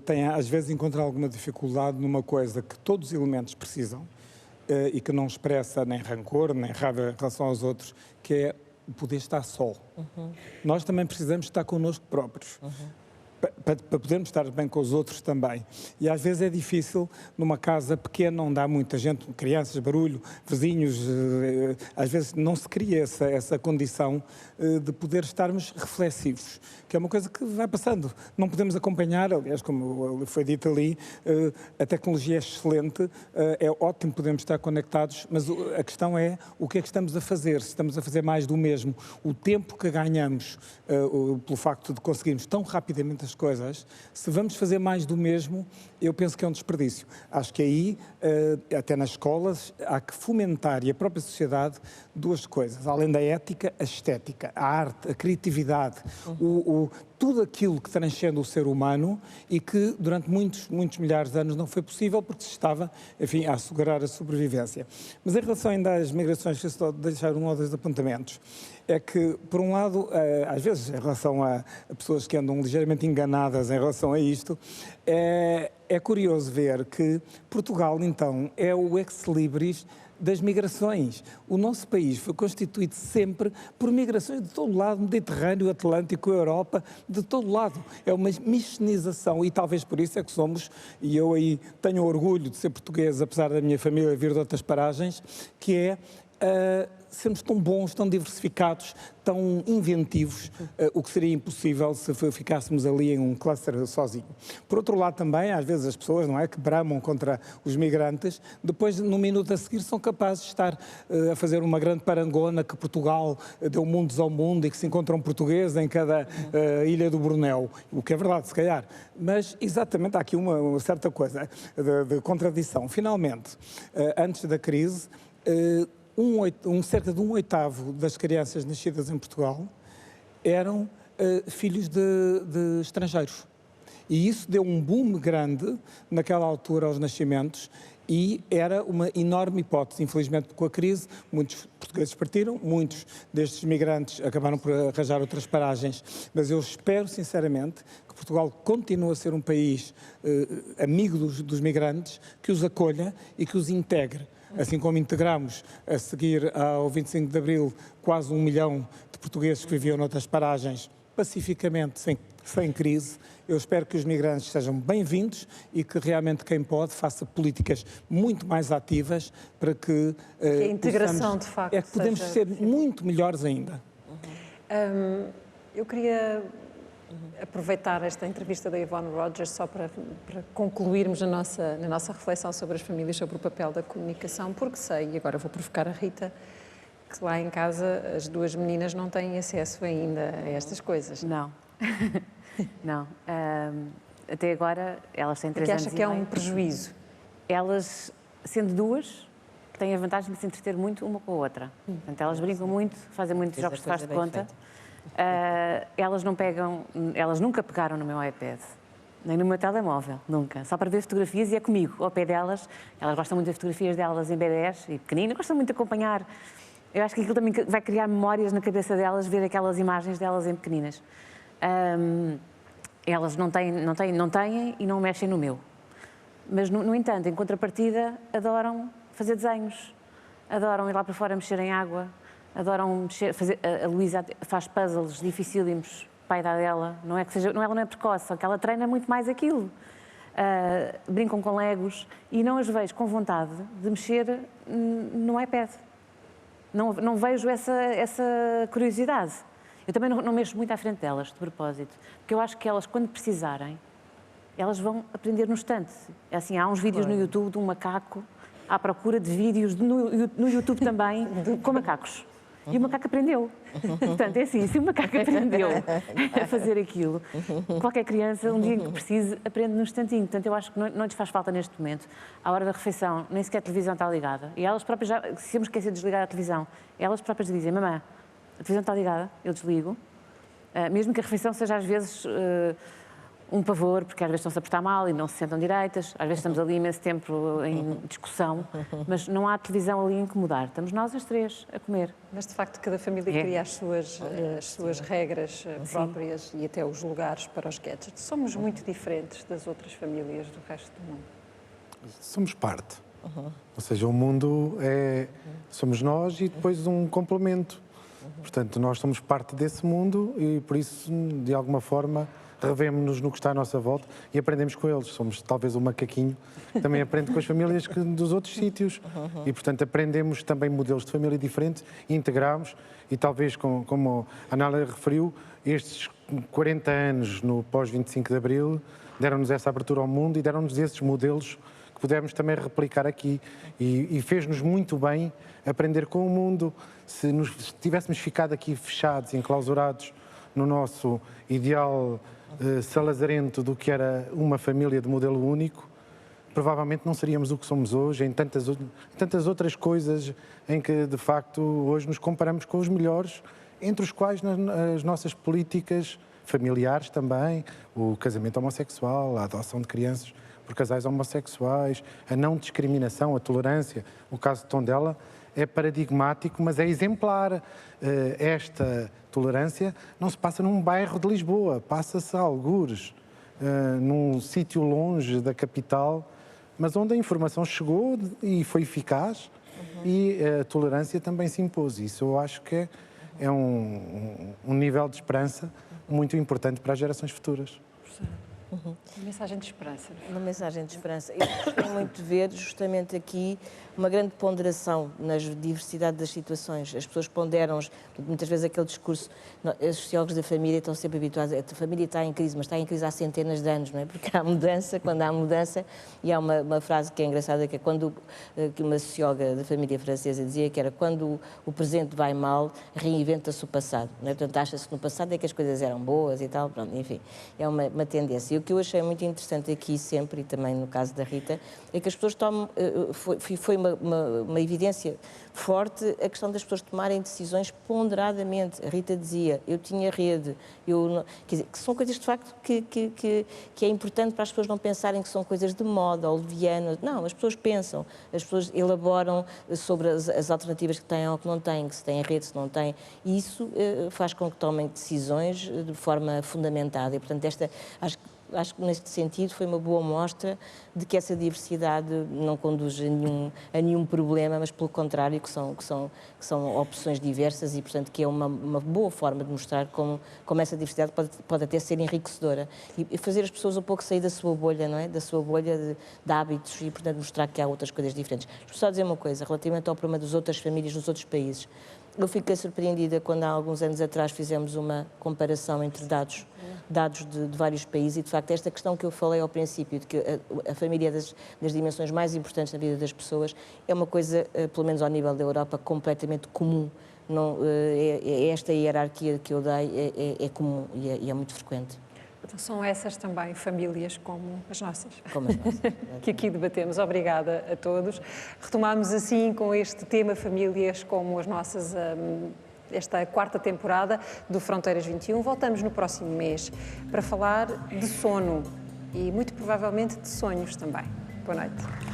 tem às vezes encontrar alguma dificuldade numa coisa que todos os elementos precisam e que não expressa nem rancor, nem raiva em relação aos outros, que é poder estar só. Uhum. Nós também precisamos estar connosco próprios. Uhum. Para podermos estar bem com os outros também. E às vezes é difícil, numa casa pequena, onde há muita gente, crianças, barulho, vizinhos, às vezes não se cria essa condição de poder estarmos reflexivos, que é uma coisa que vai passando. Não podemos acompanhar, aliás, como foi dito ali, a tecnologia é excelente, é ótimo podermos estar conectados, mas a questão é o que é que estamos a fazer, se estamos a fazer mais do mesmo. O tempo que ganhamos pelo facto de conseguirmos tão rapidamente as coisas, se vamos fazer mais do mesmo, eu penso que é um desperdício. Acho que aí, até nas escolas, há que fomentar, e a própria sociedade, duas coisas. Além da ética, a estética, a arte, a criatividade, tudo aquilo que transcende o ser humano e que durante muitos milhares de anos não foi possível porque se estava, enfim, a assegurar a sobrevivência. Mas em relação ainda às migrações, que estou a deixar um ou dois apontamentos, é que, por um lado, às vezes, em relação a pessoas que andam ligeiramente enganadas em relação a isto, é curioso ver que Portugal, então, é o ex-libris das migrações. O nosso país foi constituído sempre por migrações de todo lado, Mediterrâneo, Atlântico, Europa, de todo lado. É uma mexicanização e talvez por isso é que somos, e eu aí tenho orgulho de ser português, apesar da minha família vir de outras paragens, que é sermos tão bons, tão diversificados, tão inventivos, o que seria impossível se ficássemos ali em um cluster sozinho. Por outro lado também, às vezes as pessoas, não é, que bramam contra os migrantes, depois no minuto a seguir são capazes de estar a fazer uma grande parangona que Portugal deu mundos ao mundo e que se encontra um português em cada ilha do Brunel, o que é verdade, se calhar. Mas exatamente há aqui uma certa coisa de contradição. Finalmente, antes da crise, cerca de 1/8 das crianças nascidas em Portugal eram filhos de estrangeiros. E isso deu um boom grande naquela altura aos nascimentos e era uma enorme hipótese. Infelizmente, com a crise, muitos portugueses partiram, muitos destes migrantes acabaram por arranjar outras paragens, mas eu espero, sinceramente, que Portugal continue a ser um país amigo dos migrantes, que os acolha e que os integre. Assim como integramos, a seguir ao 25 de Abril, quase 1 milhão de portugueses que viviam noutras paragens, pacificamente, sem crise. Eu espero que os migrantes sejam bem-vindos e que realmente quem pode faça políticas muito mais ativas para que a integração, de facto, podemos ser muito melhores ainda. Eu queria aproveitar esta entrevista da Yvonne Rogers só para concluirmos na nossa reflexão sobre as famílias, sobre o papel da comunicação, porque sei, e agora vou provocar a Rita, que lá em casa as duas meninas não têm acesso ainda a estas coisas. Não. Não. Até agora elas têm 3 anos e meio. Porque acha que é um prejuízo? Elas, sendo duas, têm a vantagem de se entreter muito uma com a outra. Portanto, elas brincam muito, fazem muitos jogos de faz de conta. Elas nunca pegaram no meu iPad, nem no meu telemóvel, nunca. Só para ver fotografias e é comigo, ao pé delas. Elas gostam muito das fotografias delas em bebés e pequeninas, gostam muito de acompanhar. Eu acho que aquilo também vai criar memórias na cabeça delas, ver aquelas imagens delas em pequeninas. Elas não têm e não mexem no meu. Mas, no entanto, em contrapartida, adoram fazer desenhos, adoram ir lá para fora mexer em água, adoram mexer, a Luísa faz puzzles dificílimos, pai da dela, não é que seja, ela não é precoce, só que ela treina muito mais aquilo. Brincam com legos e não as vejo com vontade de mexer no iPad. Não vejo essa curiosidade. Eu também não mexo muito à frente delas, de propósito, porque eu acho que elas, quando precisarem, elas vão aprender no instante. É assim, há uns vídeos no YouTube de um macaco à procura de vídeos no YouTube também com macacos. E o macaco aprendeu. Portanto, é assim, se o macaco aprendeu a fazer aquilo, qualquer criança, um dia que precise, aprende num instantinho. Portanto, eu acho que não lhes faz falta neste momento. À hora da refeição, nem sequer a televisão está ligada. E elas próprias, se eu me esquecer de desligar a televisão, elas próprias dizem, mamãe, a televisão está ligada, eu desligo. Mesmo que a refeição seja às vezes um pavor, porque às vezes estão-se a portar mal e não se sentam direitas, às vezes estamos ali imenso tempo em discussão, mas não há televisão ali a incomodar. Estamos nós as três a comer. Mas de facto cada família cria as suas regras próprias e até os lugares para os gadgets. Somos muito diferentes das outras famílias do resto do mundo. Somos parte. Ou seja, o mundo somos nós e depois um complemento. Portanto, nós somos parte desse mundo e, por isso, de alguma forma, revemos-nos no que está à nossa volta e aprendemos com eles. Somos talvez o macaquinho que também aprende com as famílias dos outros sítios. E, portanto, aprendemos também modelos de família diferentes, integramos e talvez, como a Anália referiu, estes 40 anos no pós-25 de Abril deram-nos essa abertura ao mundo e deram-nos esses modelos que pudemos também replicar aqui. E fez-nos muito bem aprender com o mundo. Se tivéssemos ficado aqui fechados, enclausurados no nosso ideal salazarento do que era uma família de modelo único, provavelmente não seríamos o que somos hoje, em tantas outras coisas em que, de facto, hoje nos comparamos com os melhores, entre os quais as nossas políticas familiares também, o casamento homossexual, a adoção de crianças por casais homossexuais, a não discriminação, a tolerância. O caso de Tondela é paradigmático, mas é exemplar. Esta tolerância não se passa num bairro de Lisboa, passa-se a algures, num sítio longe da capital, mas onde a informação chegou e foi eficaz e a tolerância também se impôs. Isso eu acho que é um nível de esperança muito importante para as gerações futuras. Uma mensagem de esperança. Uma mensagem de esperança. Eu gostei muito de ver justamente aqui uma grande ponderação na diversidade das situações. As pessoas ponderam, muitas vezes aquele discurso, os sociólogos da família estão sempre habituados, a família está em crise, mas está em crise há centenas de anos, não é? Porque há mudança, quando há mudança, e há uma frase que é engraçada, que é que uma socióloga da família francesa dizia, que era quando o presente vai mal, reinventa-se o passado, não é? Portanto, acha-se que no passado é que as coisas eram boas e tal, pronto, enfim, é uma tendência. Eu que eu achei muito interessante aqui sempre, e também no caso da Rita, é que as pessoas tomam, foi uma evidência forte a questão das pessoas tomarem decisões ponderadamente. A Rita dizia, eu tinha rede, quer dizer, que são coisas de facto que é importante para as pessoas não pensarem que são coisas de moda ou levianas. Não, as pessoas pensam, as pessoas elaboram sobre as alternativas que têm ou que não têm, que se têm rede, se não têm, e isso faz com que tomem decisões de forma fundamentada. E, portanto, acho que neste sentido foi uma boa mostra de que essa diversidade não conduz a nenhum problema, mas pelo contrário, que são opções diversas e, portanto, que é uma boa forma de mostrar como essa diversidade pode até ser enriquecedora e fazer as pessoas um pouco sair da sua bolha, não é? Da sua bolha de hábitos e, portanto, mostrar que há outras coisas diferentes. Deixa-me só dizer uma coisa, relativamente ao problema das outras famílias nos outros países. Eu fiquei surpreendida quando há alguns anos atrás fizemos uma comparação entre dados de vários países e, de facto, esta questão que eu falei ao princípio, de que a família é das dimensões mais importantes na vida das pessoas, é uma coisa, pelo menos ao nível da Europa, completamente comum. Não, esta hierarquia que eu dei é comum e é muito frequente. Então, são essas também famílias como as nossas, como as nossas. que aqui debatemos. Obrigada a todos. Retomamos assim com este tema famílias como as nossas, esta 4ª temporada do Fronteiras 21. Voltamos no próximo mês para falar de sono e muito provavelmente de sonhos também. Boa noite.